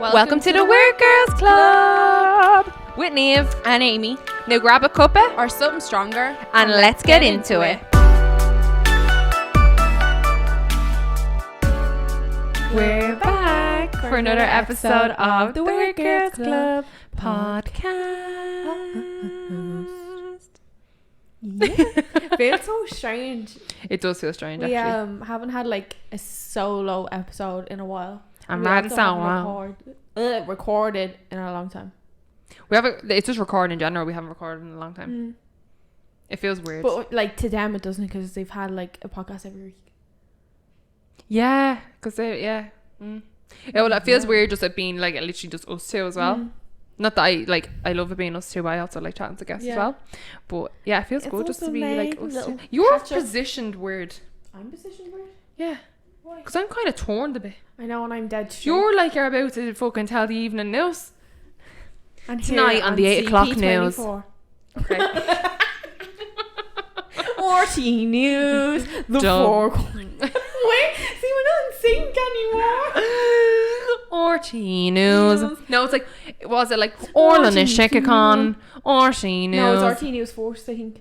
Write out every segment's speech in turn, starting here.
Welcome to the Weird Girls Club with Niamh and Amy. Now grab a cuppa Or something stronger. and let's get into it. We're back for another episode of the Weird Girls Club podcast. Feels so strange. It does feel strange, We actually. haven't had like a solo episode in a while. I'm We mad also it's not haven't recorded in a long time. It's just recording in general. We haven't recorded in a long time. It feels weird. But like to them it doesn't, because they've had like a podcast every week. Yeah, because yeah, well, it feels weird just it being like literally just us two as well. Not that I love it being us two, but I also like chatting to guests as well. But yeah, it feels good just to be like us two. You're positioned weird. I'm positioned weird? Yeah. Why? Because I'm kind of torn a bit. I know, and I'm dead straight. You're like you're about to fucking tell the evening news. And Tonight on the 8 o'clock news. Okay. RT News. The Dumb. four. Wait, see, we're not in sync anymore. RT News. No, it's like, was it like Orlan and Shekakon? RT News. No, it's RT News first, I think.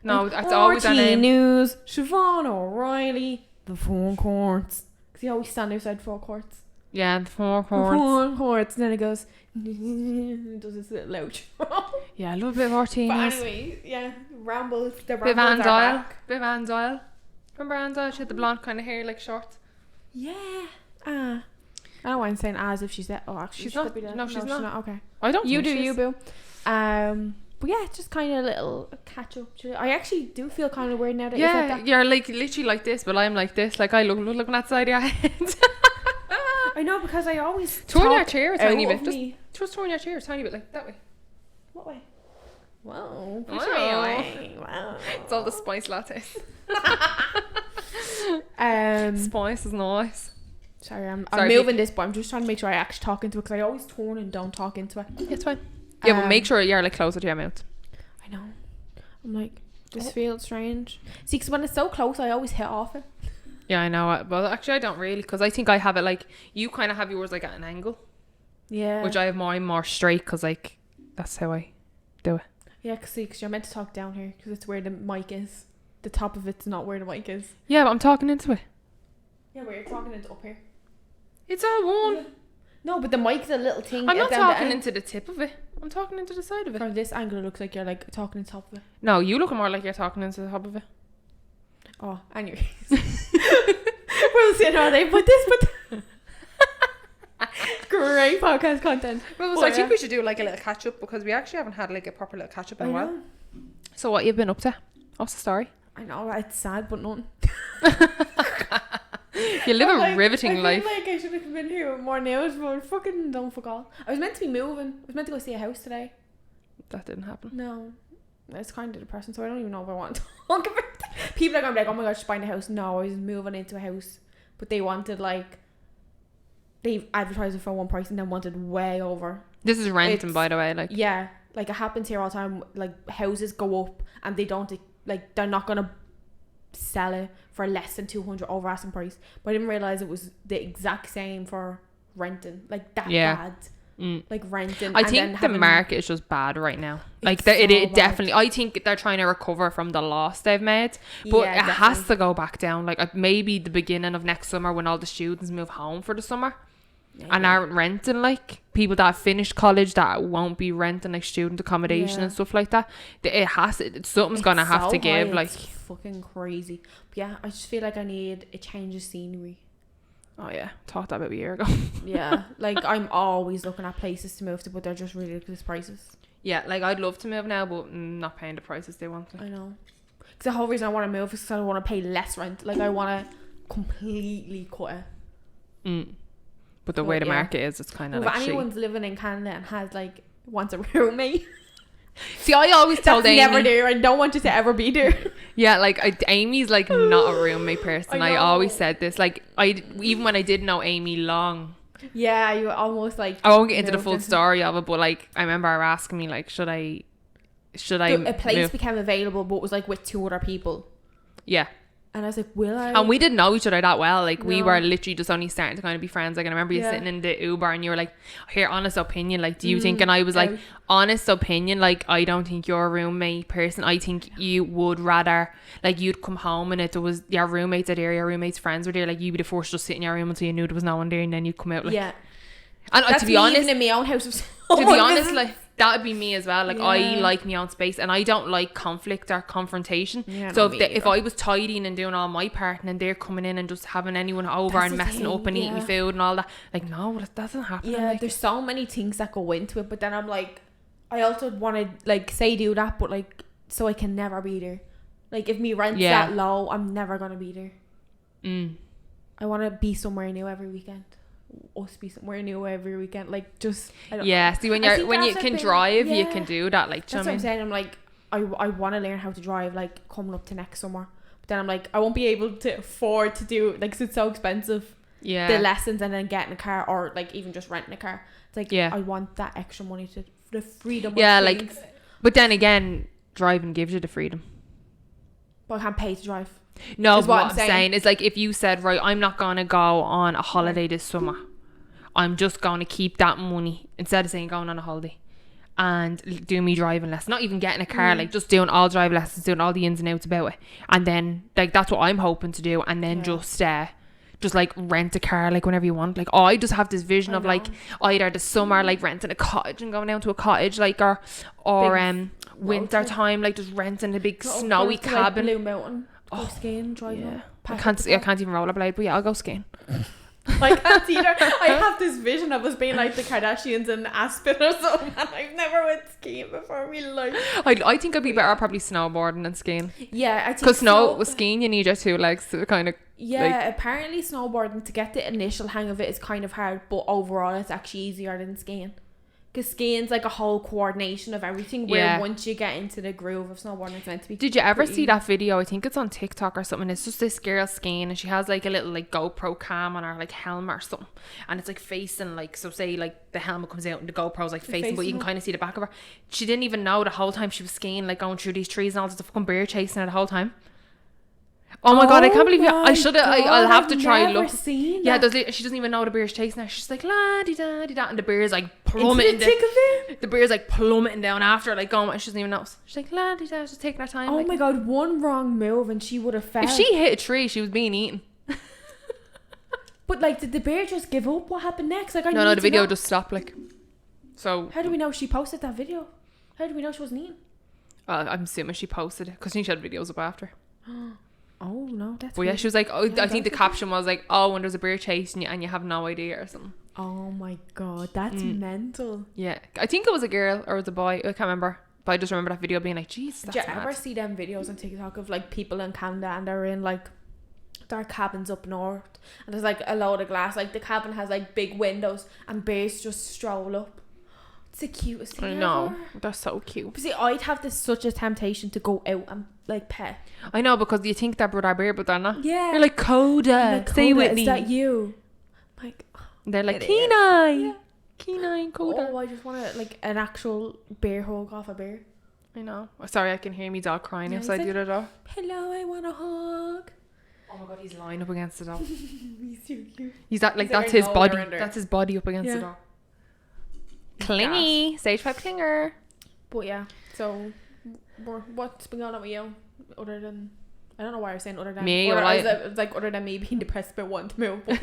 No, like, it's always RT our name. News. Siobhan O'Reilly. The four courts. Because you always stand outside four courts. Yeah, the four The horns. four courts. And then it goes. It does this little outro. Yeah, I love a bit of RT News. But anyway, yeah. Rambles. The Bit of rambles are Anzile. back. Bit of Anzile. Remember Anzile? She had the blonde kind of hair, like shorts. Yeah. I don't want to say as if she's dead. Oh, actually, She's she not. could be dead. No, she's not. Okay. I don't You think do, she you is. boo. But yeah, just kind of a little catch up. I actually do feel kind of weird now that you said Yeah, that. you're like literally like this, but I'm like this. Like I look on that side of your head. I know, because I always Turn your talk chair a tiny out bit. of Just, me. just turn your chair a tiny bit, like that way. What way? Whoa. Wow. Wow. It's all the spice lattes. Spice is nice. Sorry, I'm Sorry, moving this, but I'm just trying to make sure I actually talk into it, because I always turn and don't talk into it. It's fine. Yeah, but make sure you're like closer to your mouth. I know. I'm like, this feels strange. See, because when it's so close, I always hit off it. Yeah, I know. Well, actually, I don't really, because I think I have it like you kind of have yours like at an angle. Yeah. Which I have mine more straight, because like that's how I do it. Yeah, because you're meant to talk down here, because it's where the mic is. The top of it's not where the mic is. Yeah, but I'm talking into it. Yeah, where you're talking into up here. It's all one. No, but the mic's a little thing. I'm not down the talking end. into the tip of it. I'm talking into the side of it. From this angle, it looks like you're like talking on top of it. No, you look more like you're talking into the top of it. Oh, anyways. We'll see how they put this, but great podcast content. Well, so I think we should do like a little catch up, because we actually haven't had like a proper little catch up in a while. Know. So what you've been up to? What's the story? I know, it's sad, but nothing. You live I'm a like, riveting life. I feel like I should have been here with more news, but fucking don't fuck all. I was meant to be moving. I was meant to go see a house today. That didn't happen. No. It's kind of depressing, so I don't even know if I want to talk about it. People are going to be like, oh my gosh, just buying a house. No, I was moving into a house. But they wanted like, they advertised it for one price and then wanted way over. This is renting, by the way. Like, Yeah, like it happens here all the time. Like houses go up and they don't, like they're not going to sell it for less than 200 over asking price. But I didn't realise it was the exact same for renting. Like that bad. Like renting. I think the market is just bad right now. Like so it bad. definitely. I think they're trying to recover from the loss they've made, but Yeah, it has to go back down. Like maybe the beginning of next summer, when all the students move home for the summer and aren't renting, like people that have finished college that won't be renting like student accommodation and stuff like that. Something's gonna have so to give. high, Like it's fucking crazy. But yeah, I just feel like I need a change of scenery. oh yeah, thought that about a year ago. Yeah, like I'm always looking at places to move to, but they're just ridiculous prices. Yeah, like I'd love to move now, but not paying the prices they want. I know. Because the whole reason I want to move is because I want to pay less rent. Like I want to completely cut it. But the way the market is, it's kind of If like anyone's living in Canada and has like wants a roommate, see, I always told that's Amy, never there. I don't want you to ever be there. yeah, like Amy's like not a roommate person. I I know. always said this. Like even when I didn't know Amy long, Yeah, you almost like. I won't get into the moved full story of it, but like I remember her asking me like, should I A place move? became available, but it was like with 2 other people. Yeah. And I was like, will I? And we didn't know each other that well. Like, we No. were literally just only starting to kind of be friends. Like, and I remember you sitting in the Uber and you were like, here, honest opinion, like, do you think? And I was like, honest opinion, like, I don't think you're a roommate person. I think you would rather, like, you'd come home and it was your roommates are there, your roommates' friends were there. Like, you'd be the first just sit in your room until you knew there was no one there, and then you'd come out. Like, yeah. And That's to be me honest, even in my own house. to be honest, like, that would be me as well. Like, I Yeah. like my own space, and I don't like conflict or confrontation. Yeah, So no, if I was tidying and doing all my part, and then they're coming in and just having anyone over That's and the messing thing, up and eating yeah. food and all that, like, no, that doesn't happen. Yeah, Like, there's so many things that go into it, but then I'm like, I also want to like say do that, but like so I can never be there. Like if me rent's that low, I'm never gonna be there. I want to be somewhere new every weekend. Us be somewhere new every weekend. Like just I don't know. See, when you can drive, you can do that. Like, that's what I'm saying. I'm like, I want to learn how to drive. Like coming up to next summer, but then I'm like, I won't be able to afford to do like 'cause it's so expensive. Yeah, the lessons and then getting a car or like even just renting a car. It's like I want that extra money to the freedom. Yeah, of like, things. but then again, driving gives you the freedom. But I can't pay to drive. No, Is what what I'm I'm saying is, like, if you said, right, I'm not gonna go on a holiday this summer, I'm just gonna keep that money instead of saying going on a holiday and do me driving lessons, not even getting a car, like just doing all drive lessons, doing all the ins and outs about it, and then like that's what I'm hoping to do, and then just like rent a car like whenever you want. Like, I just have this vision of like either the summer like renting a cottage and going down to a cottage, like or winter time like just renting a big snowy cabin, like Blue Mountain, go skiing, drive up. I can't even rollerblade, but yeah, I'll go skiing. Like that's either I have this vision of us being like the Kardashians in Aspen or something, and I've never went skiing before in my life. I think I'd be better probably snowboarding than skiing. Yeah, I think because with skiing you need your two legs to kind of apparently snowboarding to get the initial hang of it is kind of hard, but overall it's actually easier than skiing. Because skiing's like a whole coordination of everything, where once you get into the groove of snowboarding, it's meant to be. Did you ever see that video? I think it's on TikTok or something. It's just this girl skiing and she has like a little like GoPro cam on her like helmet or something, and it's like facing like, so say like the helmet comes out and the GoPro's like facing, but you can kind of see the back of her. She didn't even know the whole time she was skiing, like going through these trees and all, there's a fucking bear chasing her the whole time. Oh my god, I can't believe I'll have to try and look. Yeah, she doesn't even know the bear's chasing her. She's like la di da di da, and the bear's like plummeting. The bear's like plummeting down after her, like going, and she doesn't even know. She's like la di da, just taking her time. Oh my god, one wrong move and she would have fell. If she hit a tree, she was being eaten. But like, did the bear just give up? What happened next? Like, no, the video just stopped. Like, so how do we know she posted that video? How do we know she wasn't eating? I'm assuming she posted it because she had videos up after. Oh no, that's. But yeah, she was like, I think the caption was like, oh, when there's a bear chasing you and you have no idea or something. Oh my god, that's mental. Yeah, I think it was a girl or it was a boy. I can't remember, but I just remember that video being like, jeez, that's Did you mad. ever see them videos on TikTok of like people in Canada and they're in like their cabins up north and there's like a load of glass, like the cabin has like big windows and bears just stroll up. It's the cutest thing I know, ever. they're so cute. But see, I'd have such a temptation to go out and like pet. I know, because you think they're brother bear, but they're not. Yeah, you're like Coda. Stay with me. Is that you? Like, they're like Kenai. Kenai, Coda. Oh, I just want to like an actual bear hug off a bear. I know. Sorry, I can hear me dog crying outside the other door. Hello, I want a hug. Oh my god, he's lying up against the door. He's so cute. He's that like that's his body. That's his body up against the door. Clingy, stage 5 clinger. But yeah, so what's been going on with you? Other than, I don't know why I was saying other than me, like other than me being depressed about wanting to move. But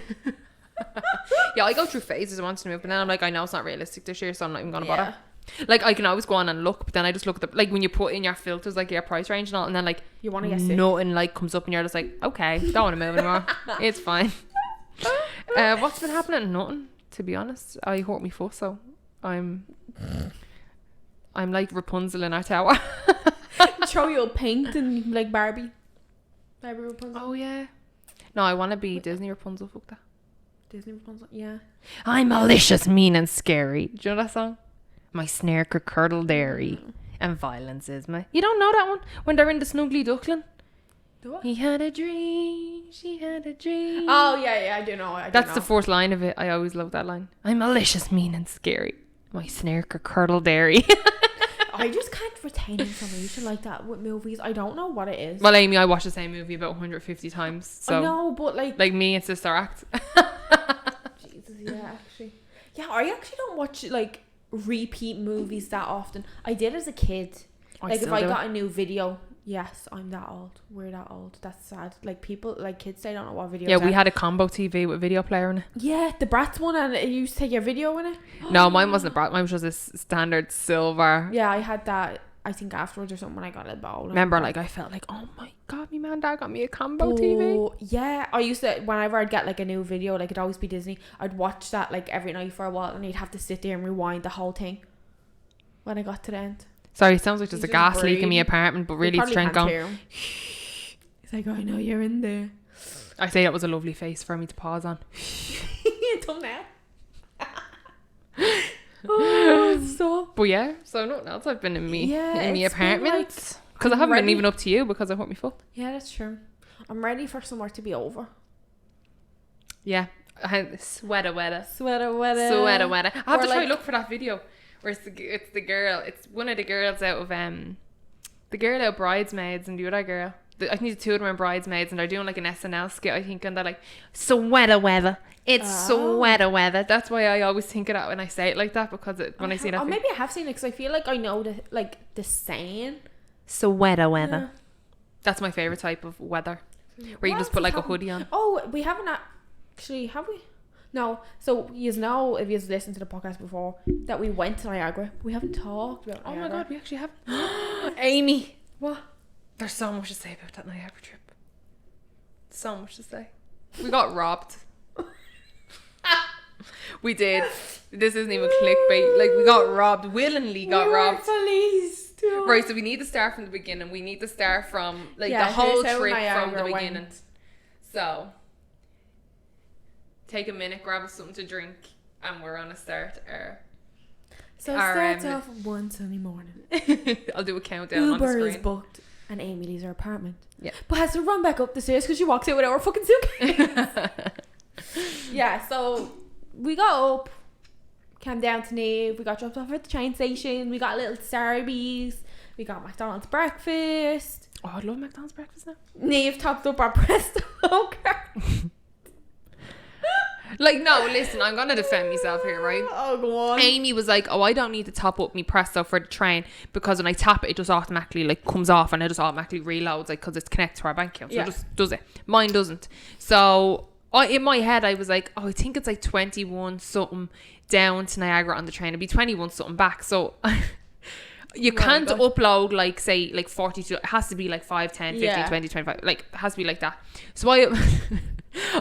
yeah, I go through phases of wanting to move, but then I'm like, I know it's not realistic this year, so I'm not even gonna bother. Like, I can always go on and look, but then I just look at the, like, when you put in your filters, like your price range and all, and then like you want to get sick. Nothing like comes up and you're just like, okay, don't want to move anymore. It's fine. What's been happening? Nothing, to be honest. I hurt me fuss, so I'm like Rapunzel in our tower. Throw you a paint and like Barbie Rapunzel. Oh yeah. No, I want to be Disney Rapunzel. Fuck that. Disney Rapunzel. Yeah. I'm malicious, mean and scary. Do you know that song? My snare could curdle dairy and violence is my... You don't know that one? When they're in the Snuggly Duckling. What? He had a dream, she had a dream. Oh yeah, I do know. That's the fourth line of it. I always love that line. I'm malicious, mean and scary. My snare could curdle dairy. I just can't retain information like that with movies. I don't know what it is. Well, Amy, I watched the same movie about 150 times. So I know, but like me and Sister Act. Jesus, yeah, actually. Yeah, I actually don't watch like repeat movies that often. I did as a kid. Like if I got a new video. Yes, I'm that old. We're that old. That's sad. Like people, like kids, they don't know what videos. Yeah, we had a combo TV with video player in it. Yeah, the Bratz one, and you used to take your video in it. No, mine wasn't a Bratz. Mine was just a standard silver. Yeah, I had that. I think afterwards or something when I got a bowl. Remember, like I felt like, oh my god, my man and dad got me a combo TV. Yeah, I used to, whenever I'd get like a new video, like it'd always be Disney, I'd watch that like every night for a while, and you'd have to sit there and rewind the whole thing when I got to the end. Sorry, it sounds like there's a gas leak in my apartment, but really it's trying to go. He's like, I know you're in there. I say that was a lovely face for me to pause on. Thumbnail. Oh, so. But yeah, so nothing else. I've been in me in my apartment because I haven't been even up to you because I put me full. Yeah, that's true. I'm ready for summer to be over. Yeah, sweater weather. I have to try look for that video. Where it's the girl. It's one of the girls out of the girl out of Bridesmaids and the other girl. I think the two of them are Bridesmaids and they're doing like an SNL skit, I think, and they're like sweater weather. It's sweater weather. That's why I always think of that when I say it like that, because when I see that. Or maybe I have seen it because I feel like I know the saying. Sweater weather. Yeah. That's my favorite type of weather, where you just put like a hoodie on. Oh, we haven't actually, have we? No, so you know, if you've listened to the podcast before, that we went to Niagara. We haven't talked about Niagara. Oh my god, we actually have. Amy, what? There's so much to say about that Niagara trip. So much to say. We got robbed. We did. This isn't even clickbait. Like, we got robbed. Willingly got robbed. Police too. Right, so we need to start from the beginning. We need to start from the whole trip from the beginning. So take a minute, grab us something to drink, and we're gonna start our. So it starts off one sunny morning. I'll do a countdown on the screen. Uber is booked, and Amy leaves her apartment. Yeah, but has to run back up the stairs because she walks out with our fucking suitcase. Yeah, so we got up, came down to Niamh. We got dropped off at the train station. We got little Starbies. We got McDonald's breakfast. Oh, I love McDonald's breakfast now. Niamh topped up our Presto card. Like, no, listen, I'm gonna defend myself here, right? Oh, go on. Amy was like, oh, I don't need to top up me Presto for the train because when I tap it, it just automatically like comes off and it just automatically reloads, like, because it's connected to our bank account, so it just does it. Mine doesn't. So in my head I was like, oh, I think it's like 21 something down to Niagara on the train. It'd be 21 something back, so you can't upload like, say, like 42. It has to be like 5, 10, 15, 20, 25, like it has to be like that. So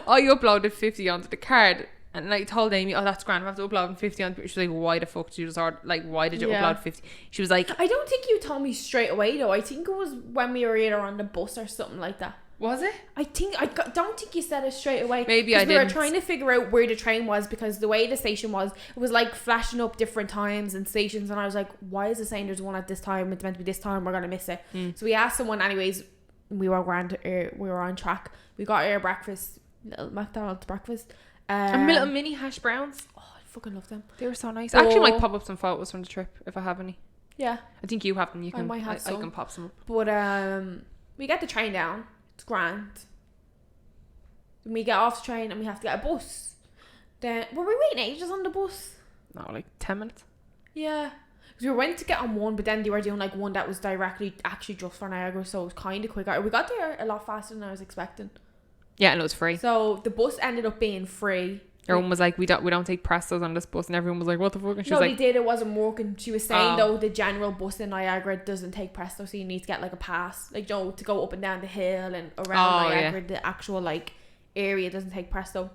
I uploaded 50 onto the card, and I told Amy, oh, that's grand, I have to upload 50 onto it. She was like, why the fuck did you just order, like, why did you upload 50? She was like, I don't think you told me straight away though. I think it was when we were either on the bus or something like that. Was it? I don't think you said it straight away. Maybe I didn't. We were trying to figure out where the train was, because the way the station was, it was like flashing up different times and stations, and I was like, why is it saying there's one at this time? It's meant to be this time. We're gonna miss it. So we asked someone. Anyways, we were grand. We were on track. We got our breakfast, little McDonald's breakfast. And little mini hash browns. Oh, I fucking love them. They were so nice. I actually might pop up some photos from the trip if I have any. Yeah, I think you have them. You can. I might have some. I can pop some up. But we get the train down. It's grand. Then we get off the train and we have to get a bus. Then were we waiting ages on the bus? No, like 10 minutes. Yeah, because we went to get on one, but then they were doing like one that was directly actually just for Niagara, so it was kind of quicker. We got there a lot faster than I was expecting. Yeah, and it was free. So the bus ended up being free. Everyone was like, we don't take Prestos on this bus, and everyone was like, what the fuck? And she was like, they did. It wasn't working. She was saying though, the general bus in Niagara doesn't take Presto, so you need to get like a pass, like, you know, to go up and down the hill and around Niagara. Yeah. The actual like area doesn't take Presto.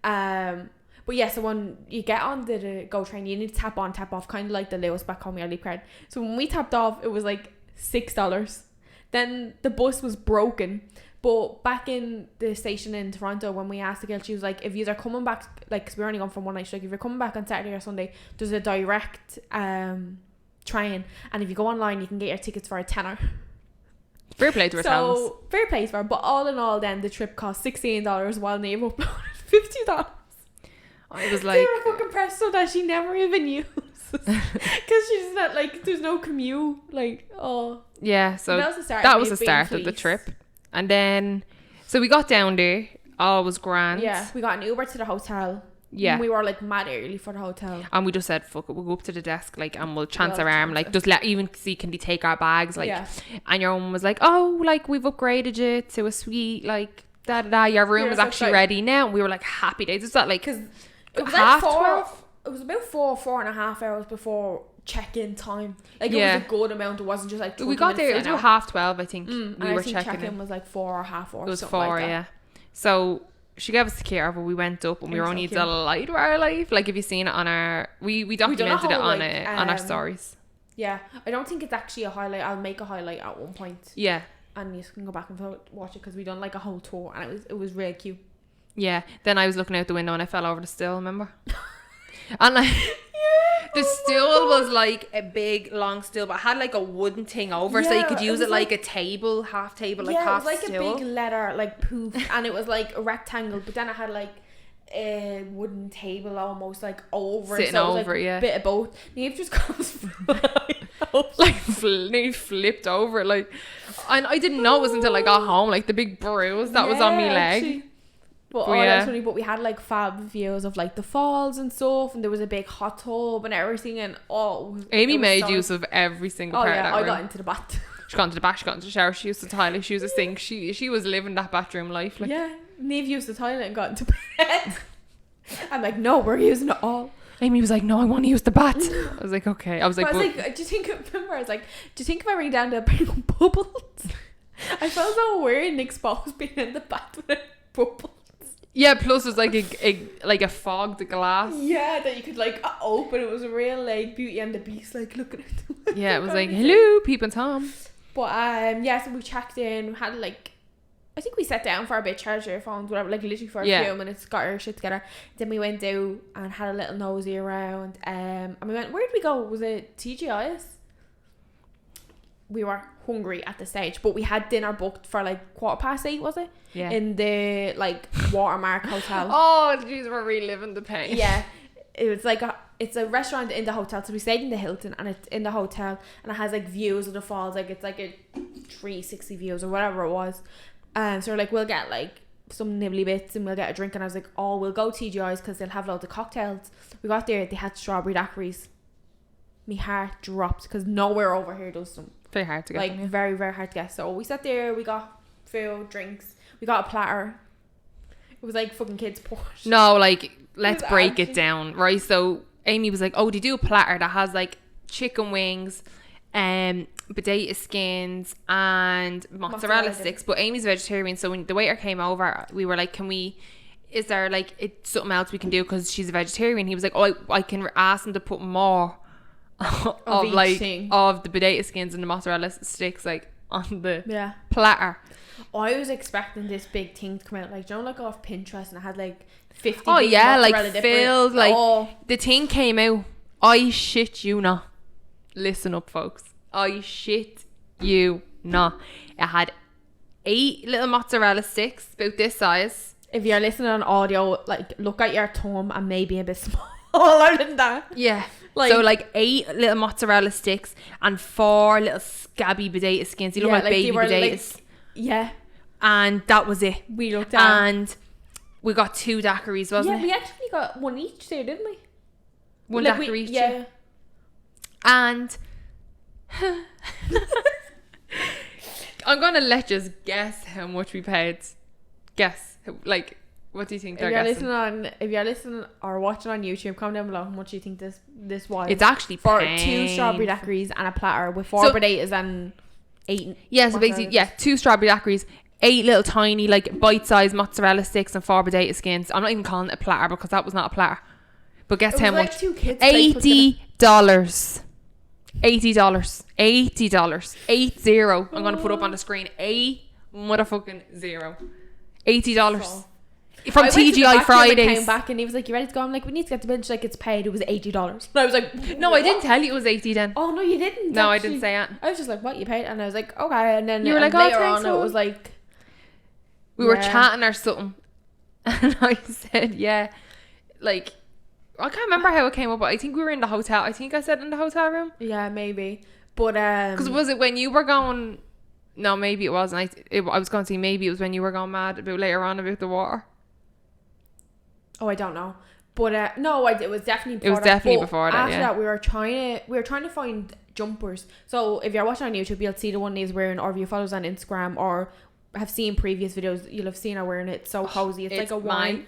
But yeah, so when you get on the GO train, you need to tap on, tap off, kind of like the Lewis back home early card. So when we tapped off, it was like $6. Then the bus was broken. But back in the station in Toronto, when we asked the girl, she was like, if you are coming back, like, because we were only gone from one night, she's like, if you're coming back on Saturday or Sunday, there's a direct train, and if you go online, you can get your tickets for $10. Fair play to her. So fair play for her. But all in all, then the trip cost $16 while Niamh uploaded $50. I was like, they were fucking pressed so that she never even used. Because she's not like, there's no commute. Like, oh. Yeah, so that was the start, that was the start of the trip. And then, so we got down there. All was grand. Yeah, we got an Uber to the hotel. Yeah. And we were like mad early for the hotel. And we just said, fuck it, we'll go up to the desk, like, and we'll chance our arm, like, just even see, can they take our bags, like. Yeah. And your mum was like, oh, like, we've upgraded you to a suite, like, your room is actually ready now. And we were like, happy days. It's that, like, because it was half like 12. It was about 4.5 hours before check-in time. Like, it was a good amount. It wasn't just like 20 we got there, it was about 12:30, I think. We were checking check-in was like 4 or half 4. It was 4, like yeah. So she gave us the key over. We went up and we were only delighted with our life. Like, if you've seen it on our, we documented it on on our stories. Yeah, I don't think it's actually a highlight. I'll make a highlight at one point. Yeah, and you can go back and watch it because we done like a whole tour and it was really cute. Yeah. Then I was looking out the window and I fell over the stool. Remember? And like, the stool was like a big long stool, but it had like a wooden thing over, so you could use it like a table, half table, like half stool. Yeah, it was like a big leather like poof, and it was like a rectangle, but then it had like a wooden table almost like over, sitting so it was over, like yeah. A bit of both. Niamh just goes like Niamh flipped over, like, and I didn't know it was until I got home, like the big bruise that was on my leg. Actually. But that's funny. But we had like fab views of like the falls and stuff, and there was a big hot tub and everything. And Amy made use of every single part of that room. I got into the bath. She got into the bath. She got into the shower. She used the toilet. She used the sink. She was living that bathroom life. Like. Yeah, Niamh used the toilet and got into bed. I'm like, no, we're using it all. Amy was like, no, I want to use the bath. I was like, okay. I was like, do you think? Remember, I was like, do you think if I ring down to bring bubbles? I felt so weird and exposed being in the bath with bubbles. Yeah, plus there's like a fogged glass. Yeah, that you could like open. It was a real like Beauty and the Beast, like looking at them. Yeah, it was like, hello, Peep and Tom. But yeah, so we checked in, had like, I think we sat down for a bit, charged our phones, whatever, like literally for a few minutes, got our shit together. Then we went out and had a little nosy around. And we went, where did we go? Was it TGI's? We were hungry at the stage, but we had dinner booked for like 8:15, was it? Yeah. In the like Watermark Hotel. Oh, jeez, we're reliving the pain. Yeah. It was like it's a restaurant in the hotel, so we stayed in the Hilton and it's in the hotel and it has like views of the falls, like it's like a 360 views or whatever it was. So we're like, we'll get like some nibbly bits and we'll get a drink, and I was like, oh, we'll go TGI's because they'll have loads of cocktails. We got there, they had strawberry daiquiris. My heart dropped because nowhere over here does them. Very hard to get. Like very, very hard to get. So we sat there, we got food, drinks, we got a platter. It was like fucking kids' porridge. No, like, let's break it down, right? So Amy was like, oh, they do a platter that has like chicken wings, potato skins and mozzarella sticks, but Amy's vegetarian, so when the waiter came over, we were like, is there like something else we can do because she's a vegetarian? He was like, oh, I can ask them to put more of like thing. Of the potato skins and the mozzarella sticks like on the platter. I was expecting this big thing to come out, like, you know, like off Pinterest, and it had like 50 like filled, like the thing came out. I shit you not. Listen up, folks. I shit you not. It had 8 little mozzarella sticks about this size. If you're listening on audio, like, look at your thumb and maybe a bit smaller than that. Yeah. Like, so like 8 little mozzarella sticks and 4 little scabby potato skins. You look like baby potatoes. Like, yeah. And that was it. We looked at. And we got 2 daiquiris, wasn't it? Yeah, we actually got 1 each there, didn't we? 1 daiquiri each. Yeah. And I'm gonna let you guess how much we paid. Guess, like, what do you think? If you're listening or watching on YouTube, comment down below how much you think this was. It's actually for 2 strawberry daiquiris and a platter with 4 potatoes and 8. Yeah, so basically, 2 strawberry daiquiris, 8 little tiny like bite-sized mozzarella sticks and 4 potato skins. I'm not even calling it a platter because that was not a platter. But guess how much? 2 kids $80. $80. 80. I'm gonna put up on the screen. Motherfucking 0. $80. So, from TGI Fridays. Came back and he was like, "You ready to go?" I'm like, "We need to get the bench." Like, it's paid. It was $80. And I was like, "No, I didn't tell you it was 80 then." Oh no, you didn't. No, actually. I didn't say it. I was just like, "What, you paid?" And I was like, "Okay." And then you were like, later "Oh, on, it was like we were chatting or something," and I said, "Yeah, like." I can't remember how it came up, but I think we were in the hotel. I think I said in the hotel room. Yeah, maybe. But because was it when you were going? No, maybe it wasn't. I was going to say maybe it was when you were going mad about later on about the water. Oh, I don't know. But no, it was definitely before. It was definitely before that. After that, we were trying to find jumpers. So if you're watching on YouTube, you'll see the one Niamh's wearing, or if you follow us on Instagram or have seen previous videos, you'll have seen her wearing it. So cozy. It's like a wine.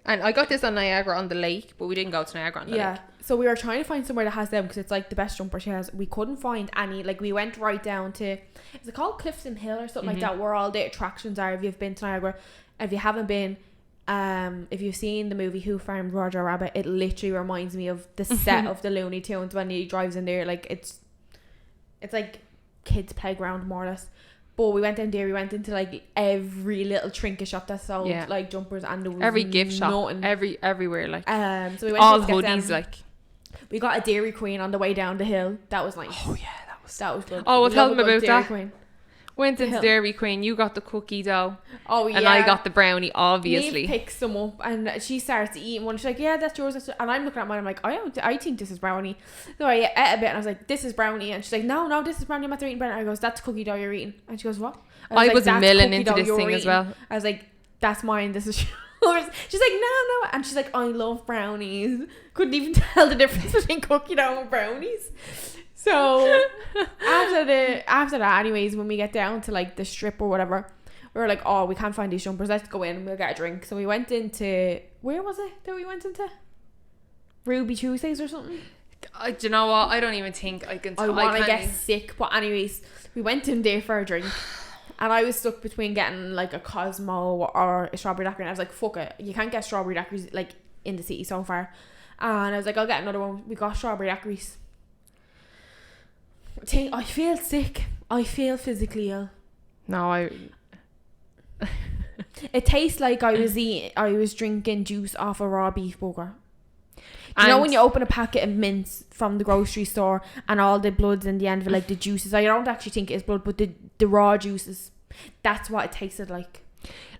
And I got this on Niagara on the lake, but we didn't go to Niagara on the lake. Yeah. So we were trying to find somewhere that has them because it's like the best jumper she has. We couldn't find any. Like we went right down to, is it called Clifton Hill or something like that, where all the attractions are. If you've been to Niagara, if you haven't been, if you've seen the movie Who Framed Roger Rabbit, it literally reminds me of the set of the Looney Tunes when he drives in there. Like it's like kids' playground more or less. But we went down there. We went into like every little trinket shop that sold like jumpers, and there was every gift shop, nothing. everywhere like. So we went all hoodies like. We got a Dairy Queen on the way down the hill. That was nice. Oh yeah, that was good. Oh, well, tell them about Dairy that. Queen. Went into Dairy Queen. You got the cookie dough. Oh yeah. And I got the brownie, obviously. Niamh picks them up and she starts eating one. She's like, "Yeah, that's yours." And I'm looking at mine. I'm like, I think this is brownie. So I ate a bit and I was like, "This is brownie." And she's like, "No, this is brownie. I'm after eating brownie." I goes, "That's cookie dough you're eating." And she goes, "What?" I was milling into this thing as well. I was like, "That's mine. This is yours." She's like, "No," and she's like, "I love brownies." Couldn't even tell the difference between cookie dough and brownies. So after that, anyways, when we get down to like the strip or whatever, we were like, "Oh, we can't find these jumpers. Let's go in and we'll get a drink." So we went into, where was it that we went into? Ruby Tuesdays or something. Do you know what? I don't even think I can. I want to get sick, but anyways, we went in there for a drink. And I was stuck between getting like a Cosmo or a strawberry daiquiri. And I was like, fuck it. You can't get strawberry daiquiris like in the city so far. And I was like, I'll get another one. We got strawberry daiquiris. I feel sick. I feel physically ill. No, it tastes like I was drinking juice off a raw beef burger. You know when you open a packet of mints from the grocery store and all the blood's in the end of it, like the juices. I don't actually think it's blood, but the raw juices. That's what it tasted like.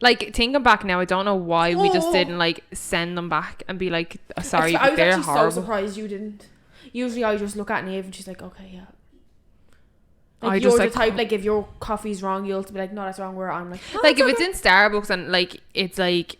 Like thinking back now, I don't know why we just didn't like send them back and be like, sorry, but they're horrible. I was actually so surprised you didn't. Usually I just look at Niamh and she's like, okay, yeah. Like you're the type, like if your coffee's wrong, you'll be like, no, that's wrong. Where I'm like, oh, like if it's in Starbucks and like it's like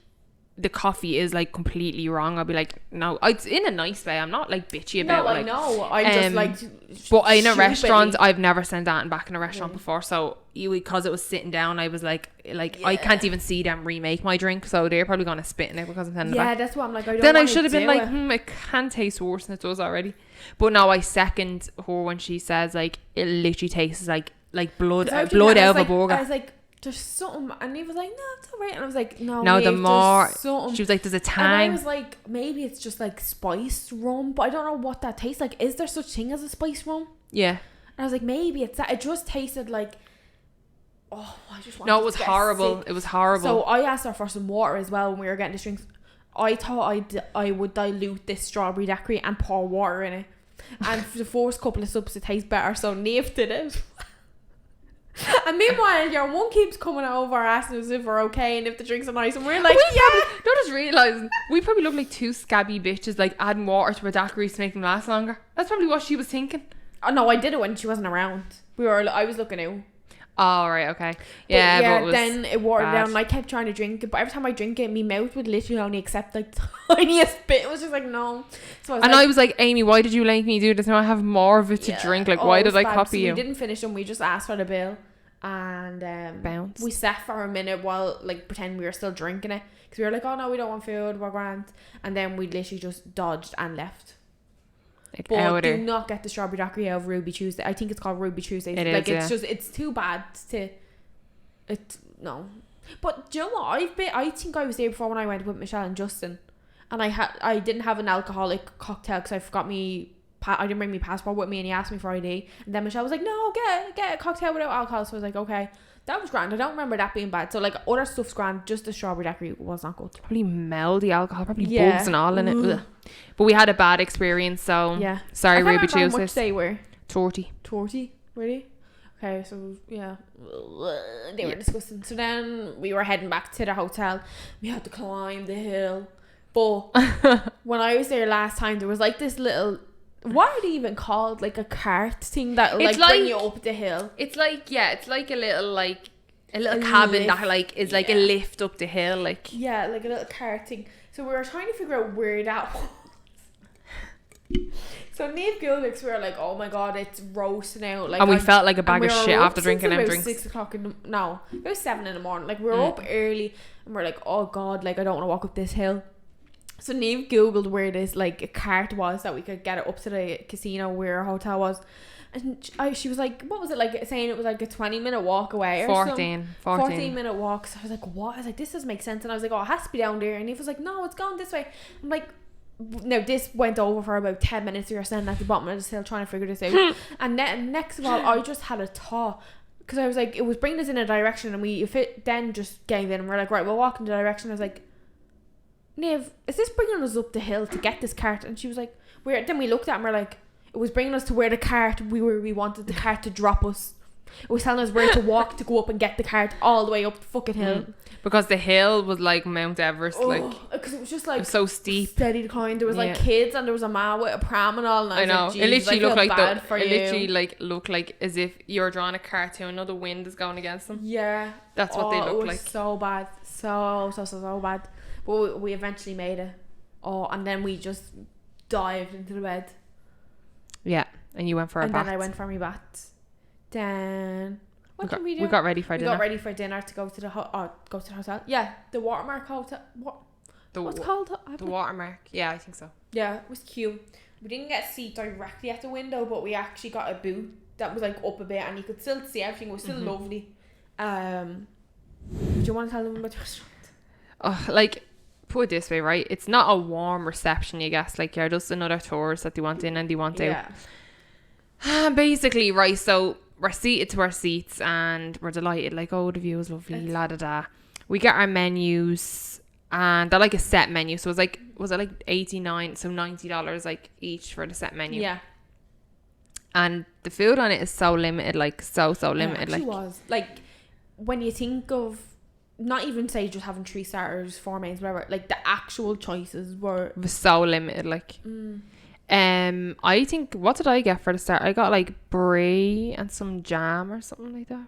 the coffee is like completely wrong, I'll be like, no, it's in a nice way. I'm not like bitchy about it. No, I know. I'm just like, but in a restaurant, I've never sent that back in a restaurant before. So because it was sitting down, I was like I can't even see them remake my drink. So they're probably gonna spit in it because I'm sending it back. Yeah, that's what I'm like. Then I should have been like, it can taste worse than it does already. But no, I second her when she says like it literally tastes like blood out of a burger. I was like, there's something, and he was like, no, it's alright. And I was like, no, the more she was like, there's a tang. And I was like, maybe it's just like spiced rum, but I don't know what that tastes like. Is there such thing as a spiced rum? Yeah. And I was like, maybe it's that. It just tasted like, I just wanted. No, it was horrible. Sick. It was horrible. So I asked her for some water as well when we were getting the drinks. I thought I would dilute this strawberry daiquiri and pour water in it, and for the first couple of sips it tastes better. So Niamh did it. And meanwhile, your one keeps coming over asking us if we're okay and if the drinks are nice, and we're like, don't just realising we probably look like two scabby bitches like adding water to our daiquiris to make them last longer. That's probably what she was thinking. Oh no, I did it when she wasn't around. I was looking out. Oh right, okay. But then it watered down and I kept trying to drink it, but every time I drink it, my mouth would literally only accept like tiniest bit. It was just like, no. So I was like, Amy, why did you make me do this? Now I have more of it to drink. Like, why did I copy you? We didn't finish them. We just asked for the bill and bounced. We sat for a minute while like pretending we were still drinking it because we were like, oh no, we don't want food, we're grand. And then we literally just dodged and left. But do not get the strawberry daiquiri out of Ruby Tuesday. I think it's called Ruby Tuesday. It's too bad to no. But do you know what? I think I was there before when I went with Michelle and Justin, and I didn't have an alcoholic cocktail because I forgot I didn't bring my passport with me, and he asked me for ID, and then Michelle was like, no, get a cocktail without alcohol. So I was like, okay. That was grand. I don't remember that being bad. So like other stuff's grand, just the strawberry daiquiri was not good. Probably meldy alcohol, probably bugs and all in it. Ugh. But we had a bad experience, so sorry, Ruby Tuesdays. How much they were? 30. Really? Okay, so yeah, they were disgusting. So then we were heading back to the hotel. We had to climb the hill. But when I was there last time, there was like this little, what are they even called? Like a cart thing that like bring you up the hill. It's like, yeah, it's like a little cabin lift. that like is like a lift up the hill, like. Yeah, like a little cart thing. So we were trying to figure out where that was. So Niamh Googled, we were like, oh my god, it's roasting out. Like, and we felt like a bag we of were shit up after drinking since them about drinks. 6 o'clock about 7 in the morning. Like, we were up early and we're like, oh god, like I don't want to walk up this hill. So Niamh Googled where this like a cart was that we could get it up to the casino where our hotel was. And she was like, what was it, like saying it was like a 20-minute walk away or 14-minute walk. So I was like, what? I was like, this doesn't make sense. And I was like, oh, it has to be down there. And he was like, no, it's going this way. I'm like, no, this went over for about 10 minutes. We were standing at the bottom of the hill trying to figure this out. And next of all, I just had a thought, because I was like, it was bringing us in a direction, and then just gave in and we're like, right, we'll walk in the direction. I was like, Niamh, is this bringing us up the hill to get this cart? And she was like, where? Then we looked at it and we're like, it was bringing us to where the cart, we wanted the cart to drop us. It was telling us where to walk to go up and get the cart all the way up the fucking hill. Because the hill was like Mount Everest, because it was just like, it was so steep, steady decline. There was like kids, and there was a man with a pram and all. And I know, like, it literally looked like it literally like looked like as if you're drawing a cartoon, the wind is going against them. Yeah, that's what they look like. So bad, so bad. But we eventually made it. And then we just dived into the bed. Yeah, and you went for a bath. And then I went for my bath. Then what did we do? We got ready for dinner. We got ready for dinner to go to the hotel. Yeah, the Watermark Hotel. What's it called? The Watermark. Yeah, I think so. Yeah, it was cute. We didn't get a seat directly at the window, but we actually got a boot that was like up a bit, and you could still see everything. It was still lovely. Do you want to tell them about the restaurant? Oh, like, put it this way, right? It's not a warm reception, you guess. Like, you're just another tourist that they want in and they want out. Basically, right, so we're seated to our seats and we're delighted, like, oh, the view is lovely, la da da. We get our menus, and they're like a set menu, so it was like, was it like $89, so $90 like each for the set menu. Yeah. And the food on it is so limited, like so limited. It actually was. Like, when you think of, not even say just having 3 starters, 4 mains, whatever, like the actual choices were so limited, like. I think, what did I get for the start? I got like brie and some jam or something like that.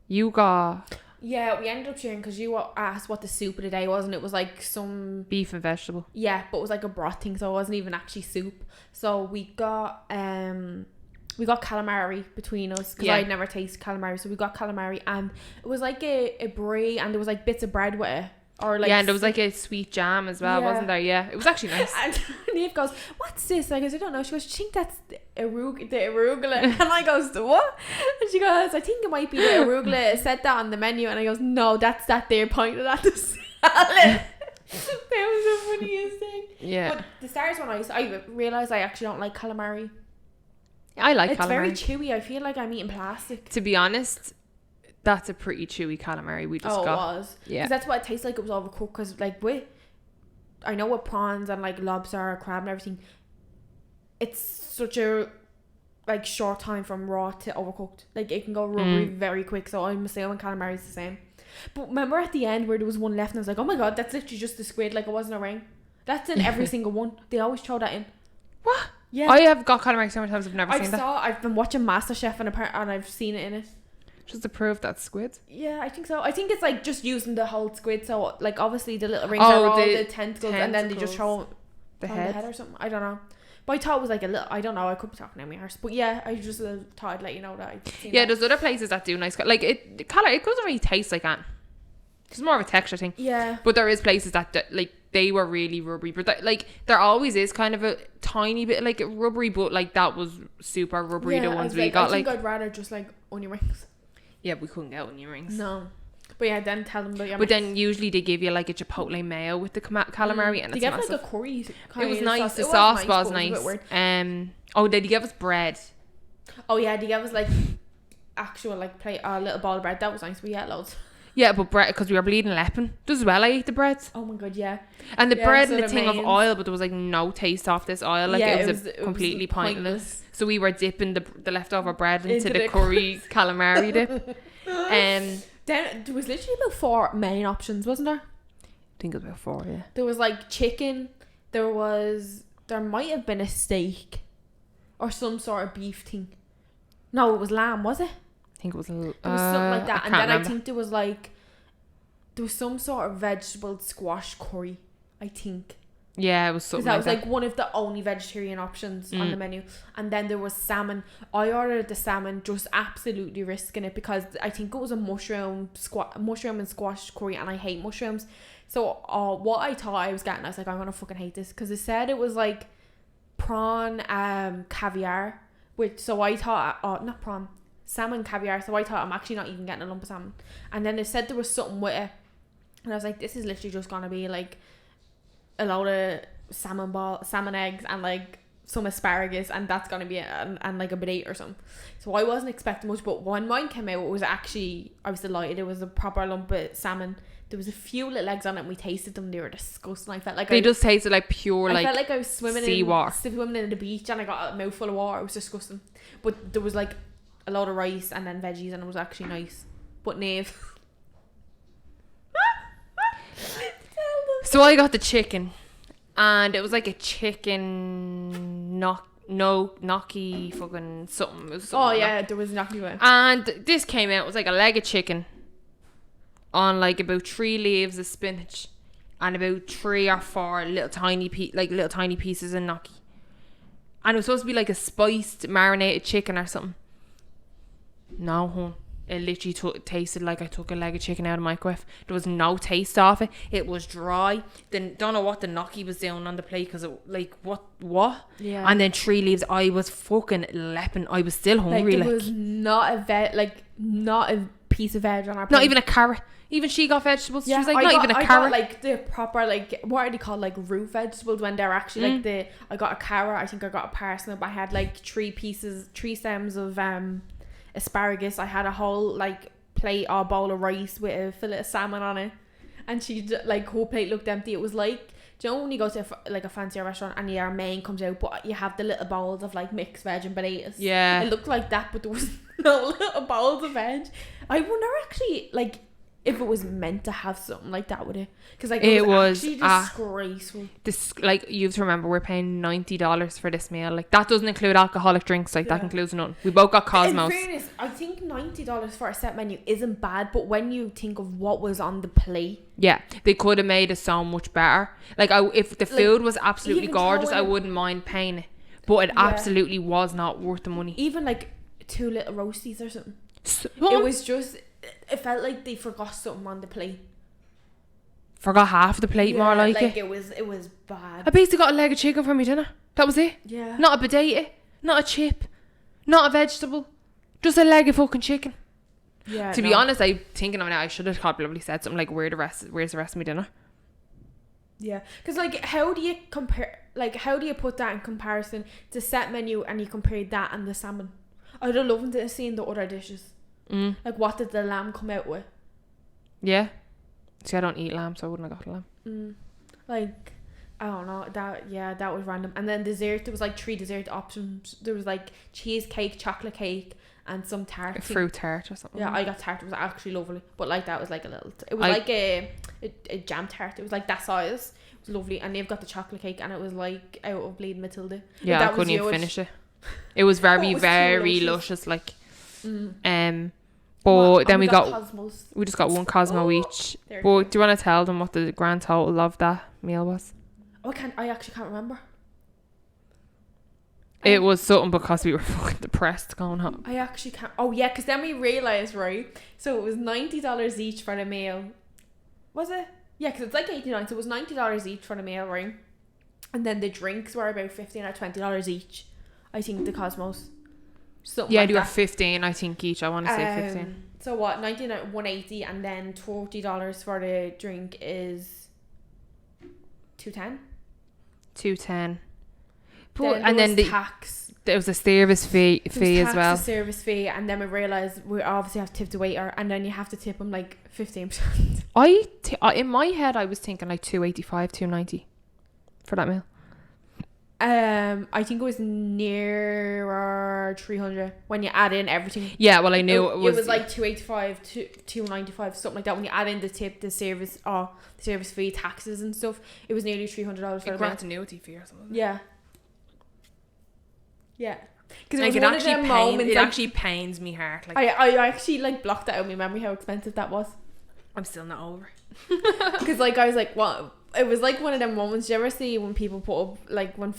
You got... Yeah, we ended up sharing because you asked what the soup of the day was, and it was like some... beef and vegetable. Yeah, but it was like a broth thing, so it wasn't even actually soup. So we got calamari between us, because I'd never tasted calamari, so we got calamari, and it was like a brie, and there was like bits of bread with it. Or like, yeah, and there was like a sweet jam as well, wasn't there? Yeah, it was actually nice. And Niamh goes, what's this? I goes, I don't know. She goes, I think that's the arugula. And I goes, the what? And she goes, I think it might be the arugula. It said that on the menu. And I goes, no, that's that they're pointed at the salad. That was the funniest thing. Yeah. But the stars were nice. I realised I actually don't like calamari. I like it's calamari. It's very chewy. I feel like I'm eating plastic. To be honest, that's a pretty chewy calamari we just got. It was. Yeah. Because that's what it tastes like. It was overcooked. Because like I know with prawns and like lobster, crab and everything, it's such a like short time from raw to overcooked. Like it can go rubbery very quick. So I'm assuming calamari is the same. But remember at the end where there was one left and I was like, oh my god, that's literally just a squid. Like it wasn't a ring. That's in every single one. They always throw that in. What? Yeah. I have got calamari so many times I've never seen that. I've been watching MasterChef and I've seen it in it. Just to prove that squid? Yeah, I think so. I think it's like just using the whole squid. So like obviously the little rings are all the tentacles, and then they just throw the head or something. I don't know. But I thought it was like a little, I don't know, I could be talking out my arse. But yeah, I just thought I'd let you know that I'd seen that. There's other places that do nice, like it doesn't really taste like that. It's more of a texture thing. Yeah. But there is places that like they were really rubbery, but that, like there always is kind of a tiny bit like rubbery, but like that was super rubbery. Yeah, the ones we got. I think I'd rather just like onion rings. Yeah, we couldn't get onion rings. No. But yeah, then tell them about your But then usually they give you like a chipotle mayo with the calamari, and they it's give massive. like a curry kind it was of nice. Sauce. The sauce was nice. A bit weird. Did he give us bread? Oh yeah, they gave us like actual like plate a little ball of bread. That was nice. We had loads. Yeah, but bread, because we were bleeding lepping. As well, I ate the bread. Oh my god, yeah. And the bread and the thing of oil, but there was like no taste off this oil. Like it was completely pointless. So we were dipping the leftover bread into the curry calamari dip. Then there was literally about 4 main options, wasn't there? think it was about 4, yeah. There was like chicken. There might have been a steak or some sort of beef thing. No, it was lamb, was it? I think it was something like that. And then remember. I think there was some sort of vegetable squash curry, I think. Yeah, it was something Because that like was like one of the only vegetarian options on the menu. And then there was salmon. I ordered the salmon, just absolutely risking it because I think it was a mushroom and squash curry, and I hate mushrooms. So what I thought I was getting, I was like, I'm gonna fucking hate this, because it said it was like prawn caviar, so I thought not prawn, salmon caviar. So I thought I'm actually not even getting a lump of salmon. And then it said there was something with it, and I was like, this is literally just gonna be like a load of salmon eggs and like some asparagus, and that's gonna be it, and like a potato or something. So I wasn't expecting much, but when mine came out, I was delighted. It was a proper lump of salmon. There was a few little eggs on it, and we tasted them. They were disgusting. I felt like they just tasted like pure, I felt like I was swimming in the beach, and I got a mouthful of water. It was disgusting. But there was like a lot of rice and then veggies, and it was actually nice. But Niamh. So I got the chicken, and it was like a chicken gnocchi fucking something. It was something like that. There was gnocchi with it. And this came out, it was like a leg of chicken on like about 3 leaves of spinach and about 3 or 4 little tiny pieces of gnocchi. And it was supposed to be like a spiced marinated chicken or something. No, hon. It literally tasted like I took a leg of chicken out of the microwave. There was no taste of it. It was dry. Then don't know what the gnocchi was doing on the plate, because it like what? Yeah. And then 3 leaves. I was fucking lepping. I was still hungry. There was not a piece of veg on our plate. Not even a carrot. Even she got vegetables. Yeah, she was like, even a carrot. I got like the proper, like, what are they called, like root vegetables, when they're actually like I got a carrot. I think I got a parsnip. I had like 3 stems of asparagus. I had a whole like plate or bowl of rice with a fillet of salmon on it, and she like whole plate looked empty. It was like, do you know when you go to a fancier restaurant and your main comes out, but you have the little bowls of like mixed veg and potatoes? Yeah, it looked like that, but there was no little bowls of veg. I wonder actually like if it was meant to have something like that with it, because like it was actually disgraceful. This, like, you have to remember, we're paying $90 for this meal. Like, that doesn't include alcoholic drinks. Like, that includes none. We both got Cosmos. In fairness, I think $90 for a set menu isn't bad, but when you think of what was on the plate, yeah, they could have made it so much better. Like, if the food was absolutely gorgeous, I wouldn't mind paying it, but it absolutely was not worth the money. Even like 2 little roasties or something. It was just, it felt like they forgot something on the plate. Forgot half the plate, more like it. It was bad. I basically got a leg of chicken for me dinner. That was it. Yeah. Not a potato, not a chip, not a vegetable, just a leg of fucking chicken. Yeah. To be honest, I'm thinking of it now, I should have probably said something like, where's the rest of my dinner? Yeah, because like, how do you compare? Like, how do you put that in comparison to set menu, and you compare that and the salmon? I'd have loved to have seen the other dishes. Like, what did the lamb come out with? Yeah. See, I don't eat lamb, so I wouldn't have got lamb. Like, I don't know. That was random. And then dessert, there was like 3 dessert options. There was like cheesecake, chocolate cake, and some tart. A fruit tart or something. Yeah, I got tart. It was actually lovely. But like, that was like a little, it was like a jam tart. It was like that size. It was lovely. And they've got the chocolate cake, and it was like out of Bleeding Matilda. Yeah, I couldn't even finish it. It was very, very luscious. Like, but then we got Cosmos. We just got 1 Cosmo each. But do you want to tell them what the grand total of that meal was? I actually can't remember. It was something, because we were fucking depressed going home. I actually can't. Oh yeah, because then we realised, right? So it was $90 each for the meal. Was it? Yeah, because it's like $89, so it was $90 each for the meal, right? And then the drinks were about $15 or $20 each. I think the Cosmos. Something yeah, like they were that. 15, I think, each. I want to say 15. So what? $99, $180, and then $40 for the drink is $210. $210. But and then the tax. There was a service fee as well. A service fee, and then we realised we obviously have to tip the waiter, and then you have to tip him like 15%. In my head, I was thinking like $285, $290 for that meal. I think it was nearer 300 when you add in everything. Yeah, well, I knew it was like 285 to 295, something like that. When you add in the tip, the service fee, taxes and stuff, it was nearly $300 for a grant annuity fee or something. Yeah. Because like it actually pains me heart. Like I actually like blocked that out of my memory how expensive that was. I'm still not over. Because like I was like, what? It was like one of them moments. You ever see when people put up like when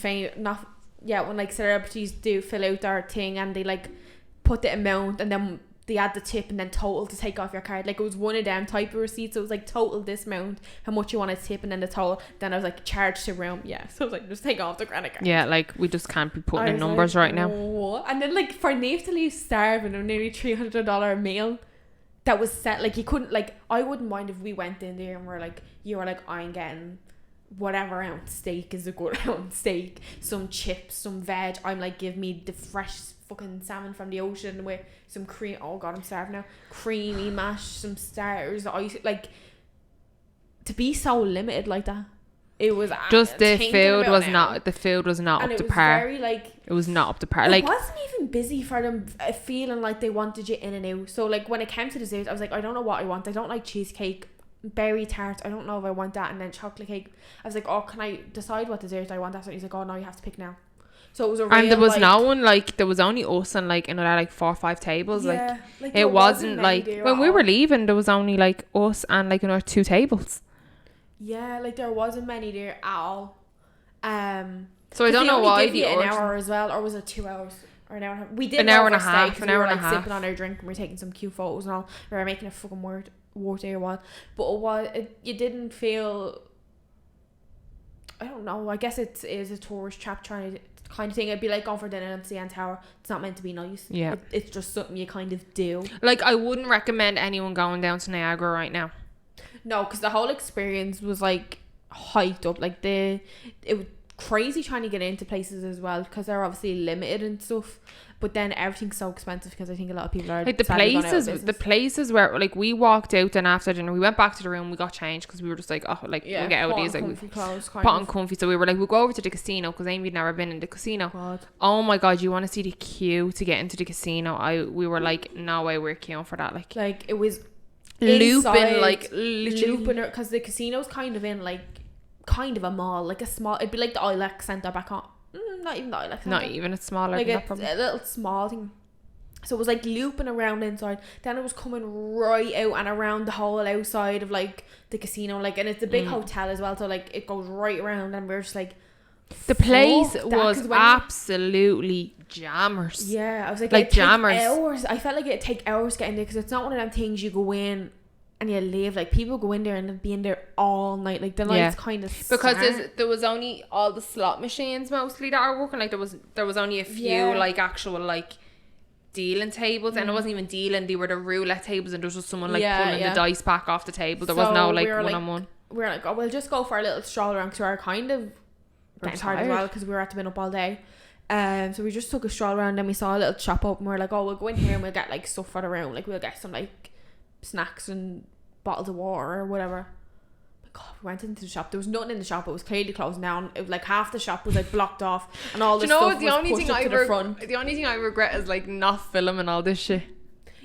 like celebrities do fill out their thing and they like put the amount and then they add the tip and then total to take off your card. Like it was one of them type of receipts. So it was like total this amount, how much you want to tip, and then the total. Then I was like charged to room. Yeah, so I was like, just take off the credit card. Yeah, like we just can't be putting in numbers like, right now. What? And then like for Niamh to leave starving on nearly $300 meal. That was set, like you couldn't, like I wouldn't mind if we went in there and we're like, you were like, I'm getting whatever ounce steak is a good ounce steak, some chips, some veg. I'm like, give me the fresh fucking salmon from the ocean with some cream. Oh god, I'm starving now. Creamy mash, some starters, ice. Like to be so limited like that, it was just the food was not up to par. Very, like, it was not up to par. It like wasn't even busy for them, feeling like they wanted you in and out. So like when it came to desserts, I was like, I don't know what I want. I don't like cheesecake, berry tart. I don't know if I want that. And then chocolate cake. I was like, oh, can I decide what dessert I want? That's what he's like. Oh no, you have to pick now. So it was a real, and there was like, no one, like there was only us and like another like 4 or 5 tables. Yeah, like it wasn't like when we were leaving there was only like us and like another 2 tables. Yeah, like there wasn't many there at all. So I don't know why the an hour as well, or was it 2 hours or an hour and a half? We did an hour and a half. An hour and a half. Sipping on our drink and we were taking some cute photos and all. We were making a fucking word there while, but you didn't feel. I don't know. I guess it is a tourist trap kind of thing. It'd be like going for dinner at the CN Tower. It's not meant to be nice. Yeah, it's just something you kind of do. Like I wouldn't recommend anyone going down to Niagara right now. No, because the whole experience was like hyped up. Like it was crazy trying to get into places as well because they're obviously limited and stuff. But then everything's so expensive because I think a lot of people are like the places where like we walked out and after dinner we went back to the room, we got changed because we were just like, oh, like we'll get out of these, like put on comfy. So we were like, we'll go over to the casino because Amy'd never been in the casino. God. Oh my god, you want to see the queue to get into the casino? We were like, no way, we're queuing for that. Like it was looping, like literally looping, because the casino's kind of in like kind of a mall, like a small. It'd be like the Ilex Centre back on. Not even the Ilex Centre. Not even, it's smaller. Like than that, a little small thing. So it was like looping around inside. Then it was coming right out and around the whole outside of like the casino. Like, and it's a big hotel as well. So like it goes right around, and we're just like. The place was absolutely jammers. Yeah, I was like jammers. Hours. I felt like it'd take hours getting there because it's not one of them things you go in and you leave. Like people go in there and they'll be in there all night. Like the lights kind of because there was only all the slot machines mostly that are working. Like there was only a few like actual like dealing tables, and it wasn't even dealing. They were the roulette tables, and there was just someone like pulling the dice back off the table. There was no like one-on-one. We were like, oh, we'll just go for a little stroll around because we were kind of getting tired as well because we were at the been up all day. So we just took a stroll around, and we saw a little shop up, and we were like, oh, we'll go in here and we'll get like stuff for the room. Like we'll get some like snacks and bottles of water or whatever. God, we went into the shop. There was nothing in the shop. It was clearly closed down. It was like half the shop was like blocked off, and all the stuff was pushed up to the front. The only thing I regret is like not filming all this shit.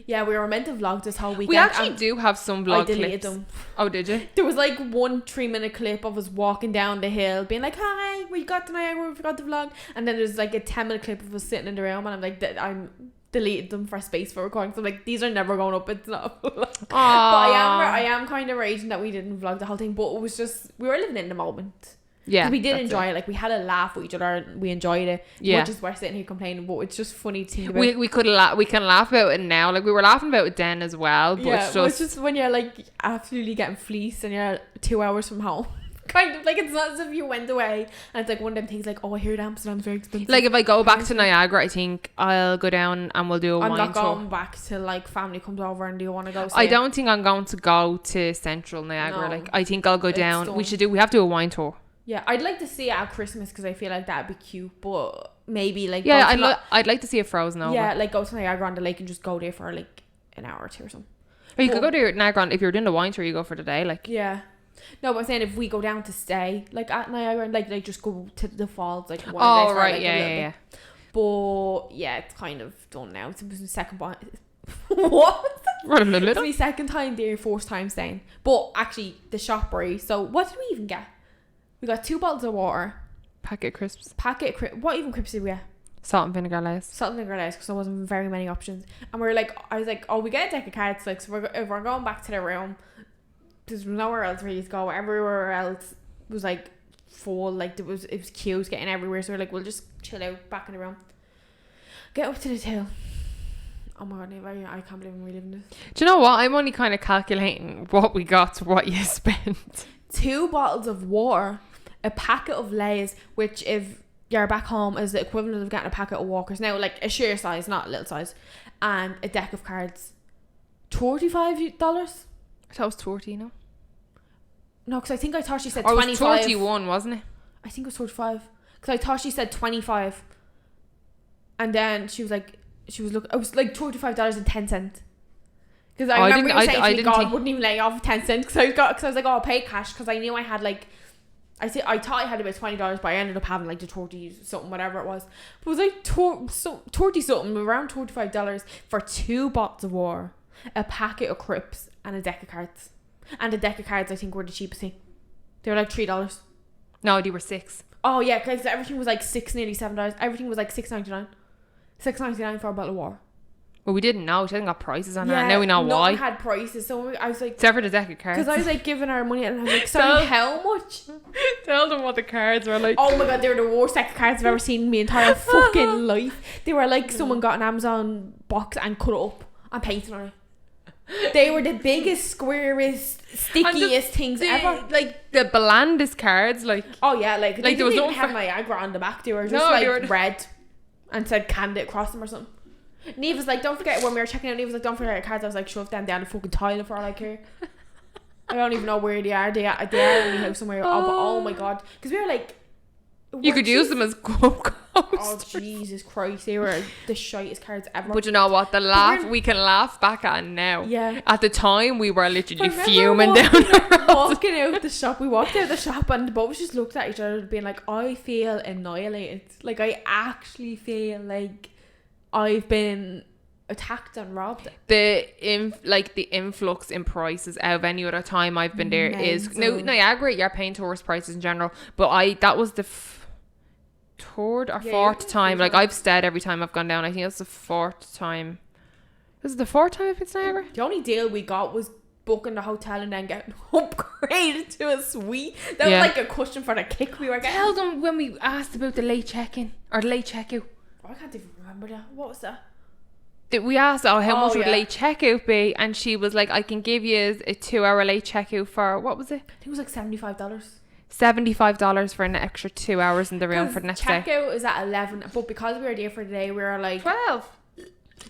Yeah, we were meant to vlog this whole weekend. We actually do have some vlog I deleted clips. Them. Oh, did you? There was like 1 3-minute clip of us walking down the hill being like, hi, we got to Niagara, we forgot to vlog. And then there's like a 10-minute clip of us sitting in the room, and I'm like, I'm deleted them for space for recording. So I'm like, these are never going up. It's not a vlog. But I am kind of raging that we didn't vlog the whole thing. But it was just, we were living in the moment. Yeah, we did enjoy it. Like we had a laugh with each other and we enjoyed it. Yeah, which is we're sitting here complaining, but it's just funny to think about. We can laugh about it now. Like we were laughing about it then as well. But it's just when you're like absolutely getting fleeced and you're 2 hours from home. Kind of like, it's not as if you went away and it's like one of them things like, oh, I heard Amsterdam's very expensive. Like if I go back to Niagara, I think I'll go down and we'll do a wine tour. I'm not going back to like family comes over and do you want to go see I don't think I'm going to go to central Niagara. No, like I think I'll go down. Done. We have to do a wine tour. Yeah, I'd like to see it at Christmas because I feel like that'd be cute, but maybe like I'd like to see it frozen over. Yeah, like go to Niagara on the lake and just go there for like an hour or two or something. Or you could go to Niagara if you're doing the wine tour. You go for the day, like No, but I'm saying if we go down to stay, like at Niagara, like just go to the falls, like one Oh, day for, right, like, yeah. But yeah, it's kind of done now. It's my second what? Right in the It's middle. my second time there, fourth time staying. But actually, the shop, right? So what did we even get? We got 2 bottles of water, Packet crisps. what even crisps did we get? Salt and vinegar lace. Salt and vinegar lace, because there wasn't very many options. And we were like, I was like, oh, we get a deck of cards, like, so if we're going back to the room, there's nowhere else really to go. Everywhere else was like full, like it was queues getting everywhere. So we're like, we'll just chill out back in the room. Get up to the till. Oh my god, Niamh, I can't believe I'm reliving this. Do you know what? I'm only kind of calculating what we got to what you spent. 2 bottles of water, a packet of Lay's, which if you're back home is the equivalent of getting a packet of Walkers. Now, like a sheer size, not a little size, and a deck of cards. $35. I thought it was 40, no? No, because I thought she said Or it 25. was 41, wasn't it? I think it was 45. Because I thought she said 25. And then she was like, it was like $35.10. Because I remember you saying to me, God, wouldn't even let you off 10 cents. Because I was like, oh, I'll pay cash. Because I knew I had like, I thought I had about $20, but I ended up having like the 30 something, whatever it was. But it was like 30 something, around $25 for 2 bottles of water, a packet of crisps, and a deck of cards. And a deck of cards, I think, were the cheapest thing. They were like $3. No, they were 6. Oh yeah, because everything was like $6, nearly $7. Everything was like $6.99. $6.99 for a bottle of water. Well, we didn't know. She hadn't got prices on her. Now we know no why. one had prices, so I was like, except for the deck of cards. because I was like giving her money, and I was like, sorry, how much? Tell them what the cards were like. Oh my god, they were the worst deck of cards I've ever seen in my entire fucking life. They were like someone got an Amazon box and cut it up and painted on it. They were the biggest, squarest, stickiest things ever. Like the blandest cards, like. Oh yeah, like they there was didn't no even have Niagara on the back. They were just No, they like were- red and said Candid across them or something. Niamh was like, don't forget, when we were checking out, Niamh was like, don't forget your cards. I was like, shove them down the fucking toilet for all I care. I don't even know where they are. They are in the house somewhere. Oh my god, because we were like, You could use them as quote oh coasters. Jesus Christ, they were the shitest cards ever. But you know what? We can laugh back at it now. Yeah. At the time, we were literally I remember fuming down the road. walking out the shop. We walked out the shop and both just looked at each other being like, I feel annihilated. Like, I actually feel like I've been attacked and robbed. The influx in prices out of any other time I've been there is no Niagara. You're paying tourist prices in general, but that was the third or fourth time. Like I've stayed every time I've gone down. I think that's the 4th time. Was it the 4th time I've been to Niagara? The only deal we got was booking the hotel and then getting upgraded to a suite. That was like a cushion for the kick we were getting. Tell them when we asked about the late check-in or the late check-out. I can't even remember that. What was that? We asked, how much would late checkout be? And she was like, I can give you a 2-hour late checkout for, what was it? I think it was like $75. $75 for an extra 2 hours in the room for the next day. Checkout is at 11, but because we were there for the day, we were like 12.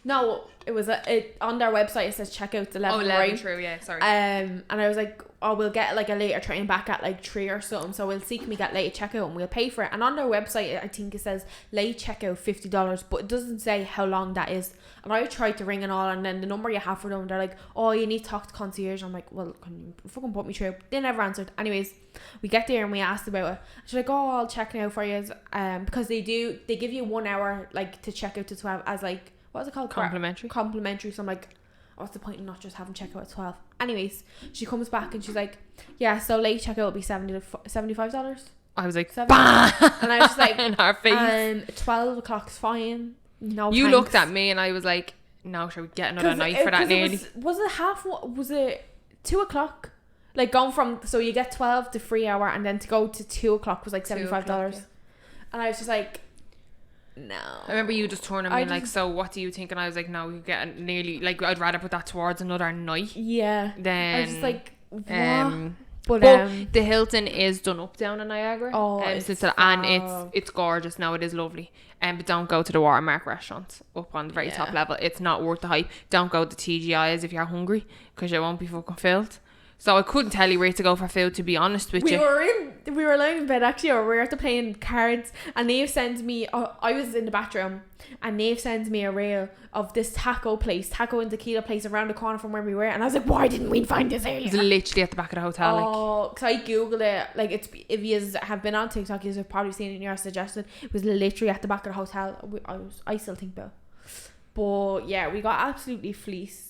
No, it was on their website. It says checkout's 11. Oh, 11, right? True, yeah, sorry. And I was like, oh, we'll get like a later train back at like 3 or something. So we'll see, can we get late checkout and we'll pay for it. And on their website, I think it says late checkout $50, but it doesn't say how long that is. And I tried to ring and all, and then the number you have for them, they're like, oh, you need to talk to concierge. I'm like, well, can you fucking put me through? They never answered. Anyways, we get there and we asked about it. She's like, oh, I'll check now for you. Because they give you 1 hour like to check out to 12 as like, what's it called? Complimentary. So I'm like, what's the point in not just having checkout at 12? Anyways, she comes back and she's like, yeah, so late checkout will be $75. I was like, bah! And I was just like, in our face. 12 o'clock's fine. No, you thanks. looked at me and I was like, no, should we get another night for that nearly? Was it 2 o'clock? Like going from, so you get 12 to 3 hour, and then to go to 2 o'clock was like $75. Yeah. And I was just like, no. I remember you just turning me like, so what do you think? And I was like, no, you get nearly, like, I'd rather put that towards another night. Yeah. Then I was just like, what? But the Hilton is done up down in Niagara. Oh, it's gorgeous now. It is lovely. But don't go to the Watermark restaurant up on the very top level. It's not worth the hype. Don't go to TGI's if you're hungry, because you won't be fucking filled. So I couldn't tell you where to go for food, to be honest with you. We were lying in bed actually, or we were after playing cards, and Niamh sends me. I was in the bathroom, and Niamh sends me a reel of this taco and tequila place around the corner from where we were, and I was like, why didn't we find this earlier? It's literally at the back of the hotel. Oh, because I googled it. Like, it's, if you have been on TikTok, you have probably seen it in your suggestion. It was literally at the back of the hotel. I still think though. But yeah, we got absolutely fleeced.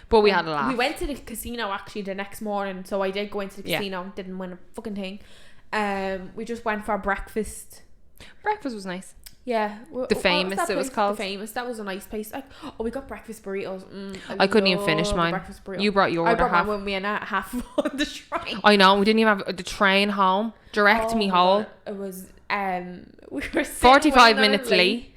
But we had a laugh. We went to the casino actually the next morning, so I did go into the casino. Didn't win a fucking thing. We just went for breakfast. Breakfast was nice. Yeah, the Famous, it was called. The Famous. That was a nice place. Like, we got breakfast burritos. I couldn't even finish mine. You brought your order. I brought mine when we had half on the train. I know, we didn't even have the train home. Direct me home. It was we were 45 minutes late.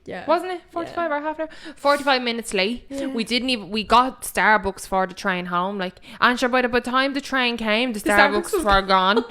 Yeah. Wasn't it? 45 or half an hour? 45 minutes late. Yeah. We got Starbucks for the train home. Like, and sure, by the time the train came, the Starbucks were gone.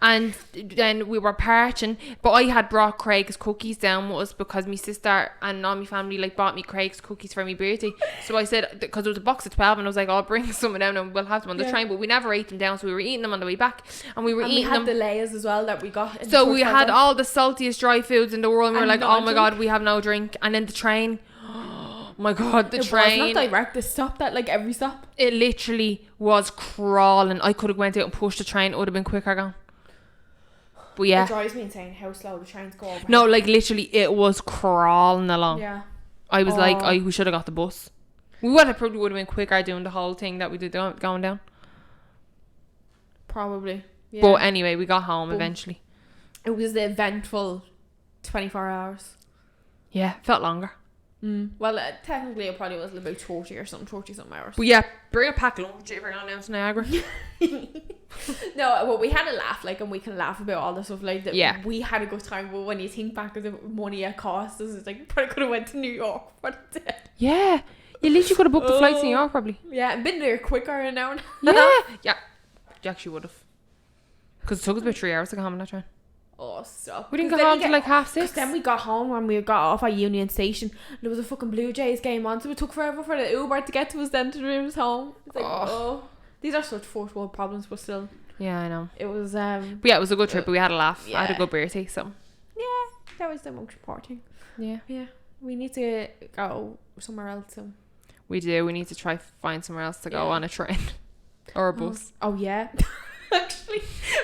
And then we were parching. But I had brought Craig's cookies down with us because my sister and all my family like bought me Craig's cookies for my birthday. So I said, because there was a box of 12, and I was like, I'll bring some down and we'll have them on the train. But we never ate them down, so we were eating them on the way back. And we had the layers as well that we got. So we had all the saltiest dry foods in the world, and we were like, oh my god, we have no drink. And then the train, oh my god, the train. It was not direct. It stopped at like every stop. It literally was crawling. I could have went out and pushed the train. It would have been quicker gone. But yeah. It drives me insane how slow the trains go over. No, like literally it was crawling along. Yeah. I was like, we should have got the bus. Probably would have been quicker doing the whole thing that we did going down. Probably. Yeah. But anyway, we got home eventually. It was the eventful 24 hours. Yeah, felt longer. Well, technically it probably was about 30 something hours. But yeah, bring a packed lunch if you're going down to Niagara. No, well, we had a laugh, like, and we can laugh about all the stuff like that. Yeah, we had a good time. But when you think back of the money it cost us, it's like we probably could have went to New York for the day. Yeah, you literally could have booked the flights in New York probably. Yeah, and been there quicker in an hour. Yeah, you actually would have, because it took us about 3 hours to go home on that train. Oh, stop. We didn't get home till like 6:30. Then we got home when we got off at Union Station. There was a fucking Blue Jays game on, so it took forever for the Uber to get to us then to bring us home. It's like, these are such first world problems, but still. Yeah, I know. It was but yeah, it was a good trip, but we had a laugh. Yeah. I had a good birthday, so. Yeah, that was the most important. Yeah. We need to go somewhere else. So. We do. We need to try find somewhere else to go on a train or a bus. Oh yeah. Actually,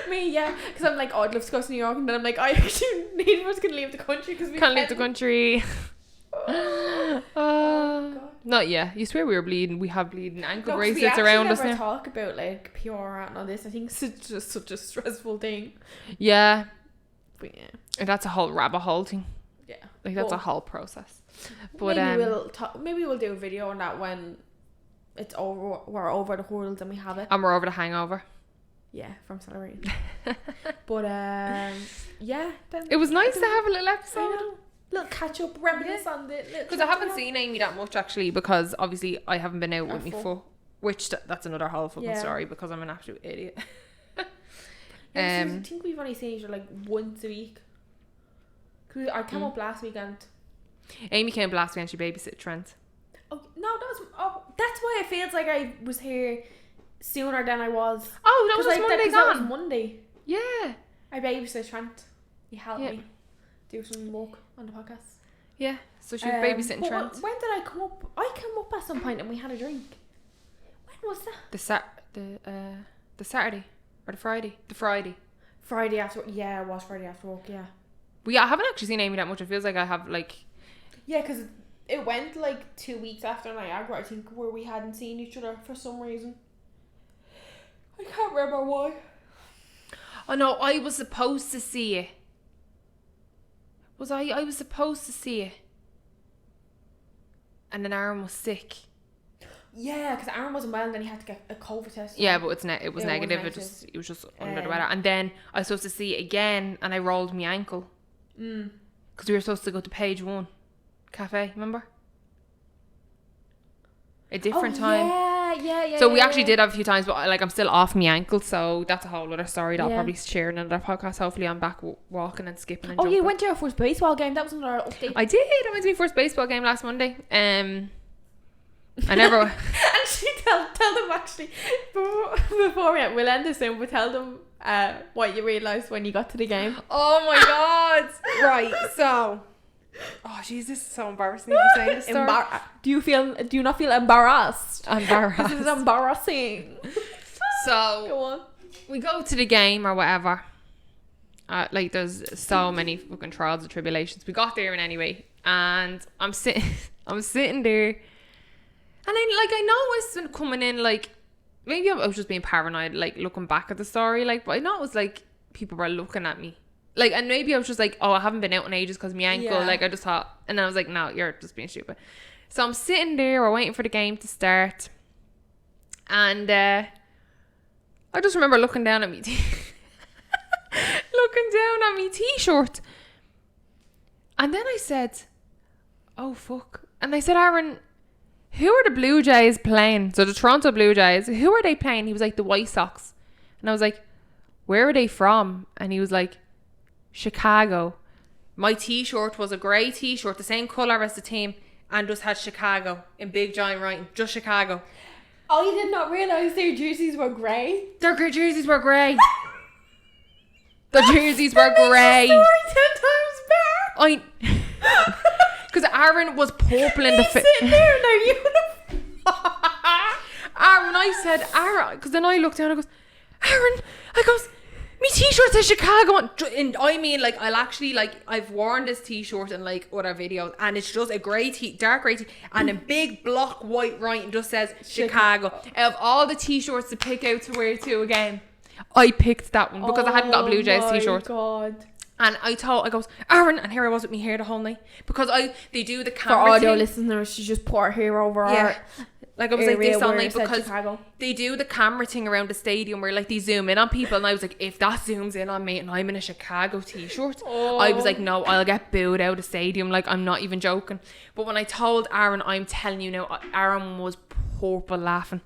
because I'm like, I'd love to go to New York, and then I'm like, I actually neither of us can leave the country because we can't leave the country. Not yet. You swear we were bleeding. We have bleeding ankle bracelets around us now. We never talk about like PR and all this. I think it's just such a stressful thing. Yeah. But yeah. And that's a whole rabbit hole thing. Yeah. Like that's a whole process. But maybe we'll do a video on that when it's over. We're over the hurdles and we have it. And we're over the hangover. Yeah, from celebrating. But yeah, then it was nice to have a little episode. Little catch up, reminisce on the. Because I haven't seen Amy that much actually, because obviously I haven't been out with me foot, which that's another whole fucking story because I'm an absolute idiot. I think we've only seen each other like once a week. Cause I came up last weekend. Amy came up last week and she babysat Trent. Oh no, that's why it feels like I was here sooner than I was. Oh, that was like, Monday gone. That was Monday. Yeah. I babysat Trent. He helped me do some work on the podcast. Yeah. So she was babysitting Trent. When did I come up? I came up at some point and we had a drink. When was that? The Saturday or the Friday? The Friday. Friday after. Yeah, it was Friday after work. Yeah. But yeah, I haven't actually seen Amy that much. It feels like I have like. Yeah, because it went like 2 weeks after Niagara, I think, where we hadn't seen each other for some reason. I can't remember why. Oh no, I was supposed to see it. Was I? I was supposed to see it. And then Aaron was sick. Yeah, because Aaron wasn't well and then he had to get a COVID test. Yeah, but it was negative. It was just under the weather. And then I was supposed to see it again and I rolled my ankle. Because we were supposed to go to Page 1 Cafe, remember? A different time. Yeah. So we actually did have a few times, but like I'm still off my ankle, so that's a whole other story that I'll probably share in another podcast. Hopefully I'm back walking and skipping and jumping. You went to your first baseball game. That was another update. I did. I went to my first baseball game last Monday. I never. And she Tell them actually before we'll end this soon, but tell them what you realised when you got to the game. Oh my god. Right, so oh jeez, this is so embarrassing if you're saying this story. Do you not feel embarrassed? Embarrassed. This is embarrassing. So Go on. we go to the game or whatever. Like there's so many fucking trials and tribulations. We got there in anyway, and I'm sitting there, and I know when coming in, like maybe I was just being paranoid, like looking back at the story, like, but I know it was like people were looking at me, like, and maybe I was just like, oh, I haven't been out in ages because my ankle, like I just thought, and I was like, no, you're just being stupid. So I'm sitting there, we're waiting for the game to start, and I just remember looking down at me. Looking down at me t-shirt, and then I said, oh fuck, and I said, Aaron, who are the Blue Jays playing? So the Toronto Blue Jays, who are they playing? He was like, the White Sox. And I was like, where are they from? And he was like, Chicago. My t-shirt was a grey t-shirt, the same colour as the team, and just had Chicago in big giant writing, just Chicago. Oh, you did not realise their jerseys were grey? Their jerseys were grey. The jerseys were grey. Story 10 times better. Because Aaron was purple in the sitting there in their uniform. Aaron, I said, Aaron, because then I looked down and I goes, Aaron, I goes, me t-shirt says Chicago. And I mean, like, I'll actually, like, I've worn this t-shirt in, like, other videos, and it's just a grey dark grey and a big block white writing just says Chicago. Out of all the t-shirts to pick out to wear to a game, I picked that one because I hadn't got a Blue Jays t-shirt. Oh my god. And I goes, Aaron, and here I was with me hair the whole night, because they do the camera for audio thing. listeners, she just put her hair over her. Like I was like this all night because Chicago. They do the camera thing around the stadium where like they zoom in on people, and I was like, if that zooms in on me and I'm in a Chicago t-shirt, I was like, no, I'll get booed out of the stadium. Like, I'm not even joking. But when I told Aaron, I'm telling you now, Aaron was purple laughing.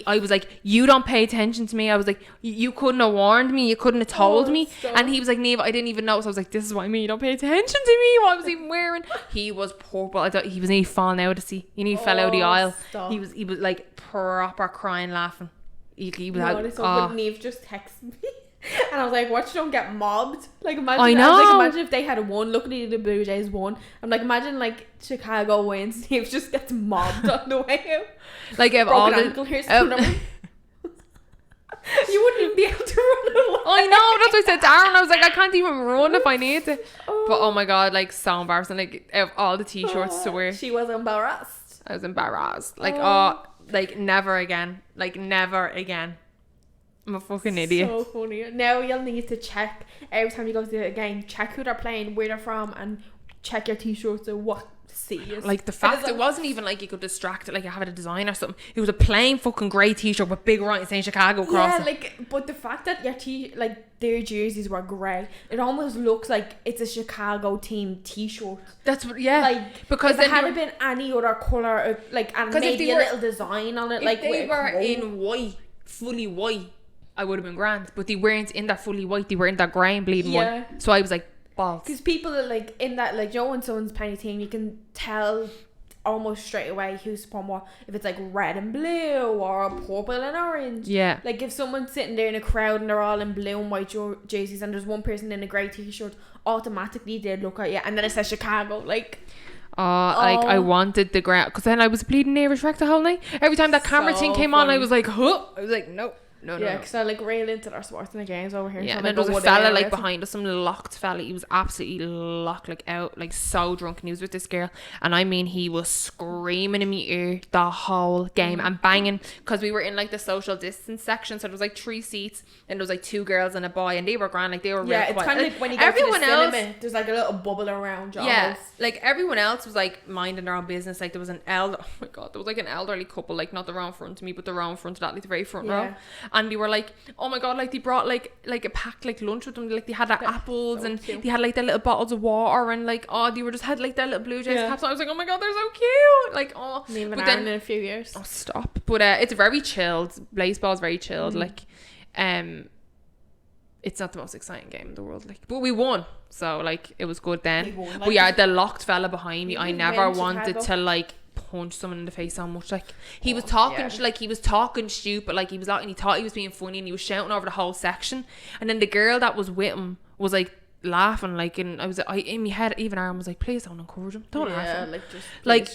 I was like, you don't pay attention to me. I was like, you couldn't have warned me, you couldn't have told me. Stop. And he was like, Niamh, I didn't even notice. I was like, this is what I mean, you don't pay attention to me. What was he wearing? He was purple. I thought he was nearly falling out of the seat. He fell out of the aisle. Stop. He was like proper crying, laughing. He was Niamh just texted me. And I was like, watch, don't get mobbed. Like, imagine. I know. I was like, imagine if they had won. Looking at the Blue Jays won. I'm like, imagine like Chicago wins. Niamh just gets mobbed on the way out. Like, if all the you wouldn't even be able to run away. I know, that's what I said to Aaron. I was like, I can't even run if I need to. But oh my god, like, so embarrassing. Like, of all the t-shirts to wear, she was embarrassed. I was embarrassed. Like, like, never again. Like, never again. I'm a fucking idiot. So funny. Now you'll need to check every time you go to the game. Check who they're playing, where they're from, and check your t-shirts and what city is. Like, the fact it wasn't even like you could distract it, like you have a design or something. It was a plain fucking grey t-shirt with big writing saying Chicago across it. Like, but the fact that their jerseys were grey, it almost looks like it's a Chicago team t-shirt. That's what, like, because if it had been any other colour, like, and maybe a little design on it, if like they were in white, fully white, I would have been grand. But they weren't in that fully white, they were in that grey and bleeding white. So I was like, balls. Because people are like in that, like, Joe and Son's penny team, you can tell almost straight away who's from what, if it's like red and blue or purple and orange. Yeah. Like, if someone's sitting there in a crowd and they're all in blue and white jerseys and there's one person in a grey t-shirt, automatically they'd look at you, and then it says Chicago. Like, like, I wanted the ground, because then I was bleeding nervous wreck the whole night. Every time that camera thing came on, I was like, huh. I was like, nope. No. Because I like rail into our sports in the games over here. Yeah, so and then there was a fella like behind us, some locked fella. He was absolutely locked, like out, like so drunk, and he was with this girl, and I mean, he was screaming in my ear the whole game and banging, because we were in like the social distance section, so there was like 3 seats, and there was like 2 girls and a boy, and they were grand, like they were real quiet. It's kind of like when you go to the cinema, there's like a little bubble around you. Yeah, like everyone else was like minding their own business. Like, there was an oh my god, there was like an elderly couple, like not the row in front of me, but the row in front of that, like the very front row, and they were like, oh my god, like they brought like a packed like lunch with them, like they had their apples, so and cute. They had like their little bottles of water, and like they were just had like their little Blue Jays caps on. I was like, oh my god, they're so cute. Like, Niamh and Aaron in a few years. Oh, stop. But it's very chilled. Baseball's very chilled. Like, it's not the most exciting game in the world, like, but we won, so like it was good then. But yeah, the locked fella behind me, I never wanted to like punch someone in the face so much. Like he was talking, like he was talking stupid, like he was like, and he thought he was being funny, and he was shouting over the whole section. And then the girl that was with him was like laughing, like, and I was in my head, even Aaron was like, please don't encourage him, don't laugh at him. Like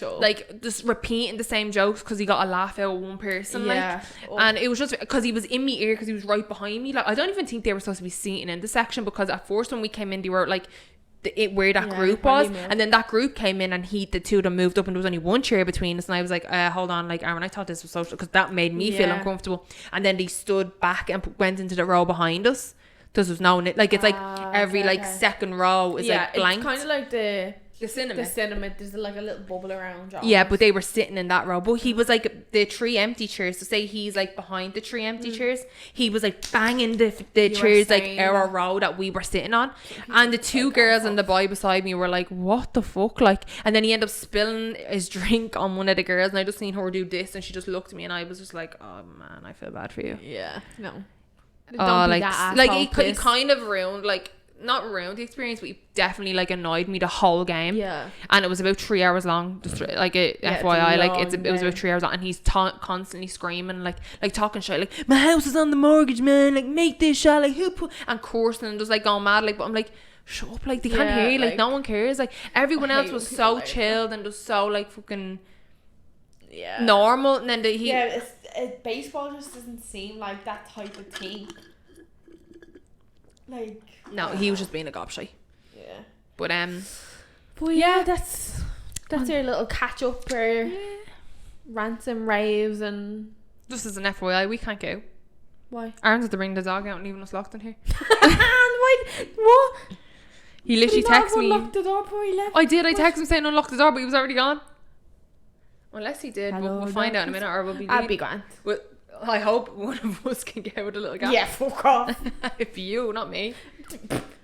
just repeating the same jokes because he got a laugh out of one person, and it was just because he was in my ear because he was right behind me. Like I don't even think they were supposed to be sitting in the section, because at first when we came in they were like where that group was, and then that group came in and the two of them moved up, and there was only one chair between us, and I was like, hold on, like Aaron, I thought this was social, because that made me feel uncomfortable. And then they stood back and went into the row behind us. There's no, like it's like every like second row is like blank. It's kind of like the cinema. There's like a little bubble around. Yeah, but they were sitting in that row. But he was like the 3 empty chairs. So say he's like behind the 3 empty chairs. He was like banging the chairs like our row that we were sitting on. And the 2 girls and the boy beside me were like, what the fuck? Like, and then he ended up spilling his drink on one of the girls, and I just seen her do this, and she just looked at me, and I was just like, oh man, I feel bad for you. Yeah, no. He kind of ruined, like, not ruined the experience, but he definitely like annoyed me the whole game. Yeah, and it was about 3 hours long. Just like FYI, like it was about 3 hours long, and he's constantly screaming, like talking shit, like my house is on the mortgage, man. Like make this shot, like who put, and cursing and just like going mad. Like, but I'm like, shut up, like they can't hear you. Like no one cares. Like everyone else was so chilled and just so like fucking normal, and then baseball just doesn't seem like that type of thing. Like no, he was just being a gobshite. Yeah, but that's our little catch up for rants and raves. And just as an FYI, we can't go. Why? Aaron's had to bring the dog out and leaving us locked in here. What? He literally texted me. Unlocked the door before he left. I did. I texted him saying unlock the door, but he was already gone. Unless he did, we'll find out in a minute, or we'll be. I'd be grand. Well, I hope one of us can get with a little gap. Yeah, fuck off. If you, not me.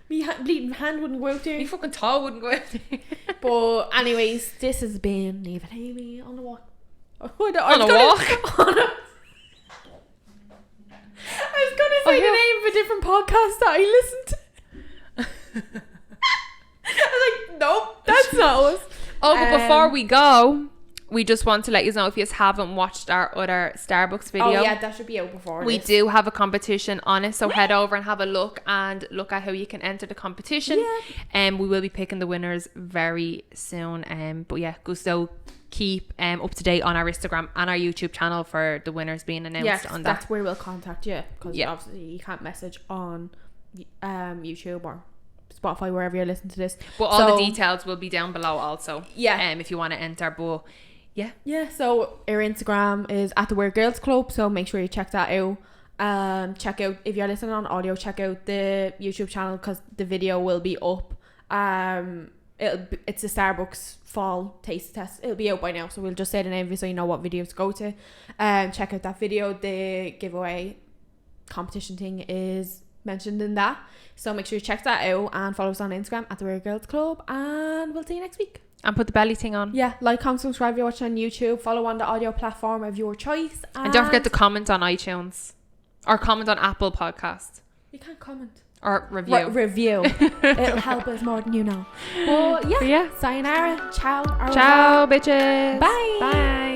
Me bleeding hand wouldn't go out there. Me fucking toe wouldn't go out there. But anyways, this has been Niamh and Amy on a walk. On a walk? I was gonna say the name of a different podcast that I listened to. I was like, nope, that's not us. Oh, but before we go, we just want to let you know, if you haven't watched our other Starbucks video. Oh yeah, that should be out before we do have a competition on it, so head over and have a look at how you can enter the competition. And we will be picking the winners very soon. But yeah, so keep up to date on our Instagram and our YouTube channel for the winners being announced on that. That's where we'll contact you, because obviously you can't message on YouTube or Spotify, wherever you're listening to this. But all the details will be down below also. If you want to enter. But so our Instagram is at the Weird Girls Club, so make sure you check that out. Check out, if you're listening on audio, check out the YouTube channel, because the video will be up. It's the Starbucks fall taste test. It'll be out by now, so we'll just say the name of it so you know what videos to go to. Check out that video. The giveaway competition thing is mentioned in that, so make sure you check that out and follow us on Instagram at the Weird Girls Club, and we'll see you next week. And put the belly thing on. Yeah, like, comment, subscribe if you're watching on YouTube. Follow on the audio platform of your choice. And don't forget to comment on iTunes. Or comment on Apple Podcast. You can't comment. Or review. Review. It'll help us more than you know. But yeah. Sayonara. Ciao. Ciao, bitches. Bye. Bye.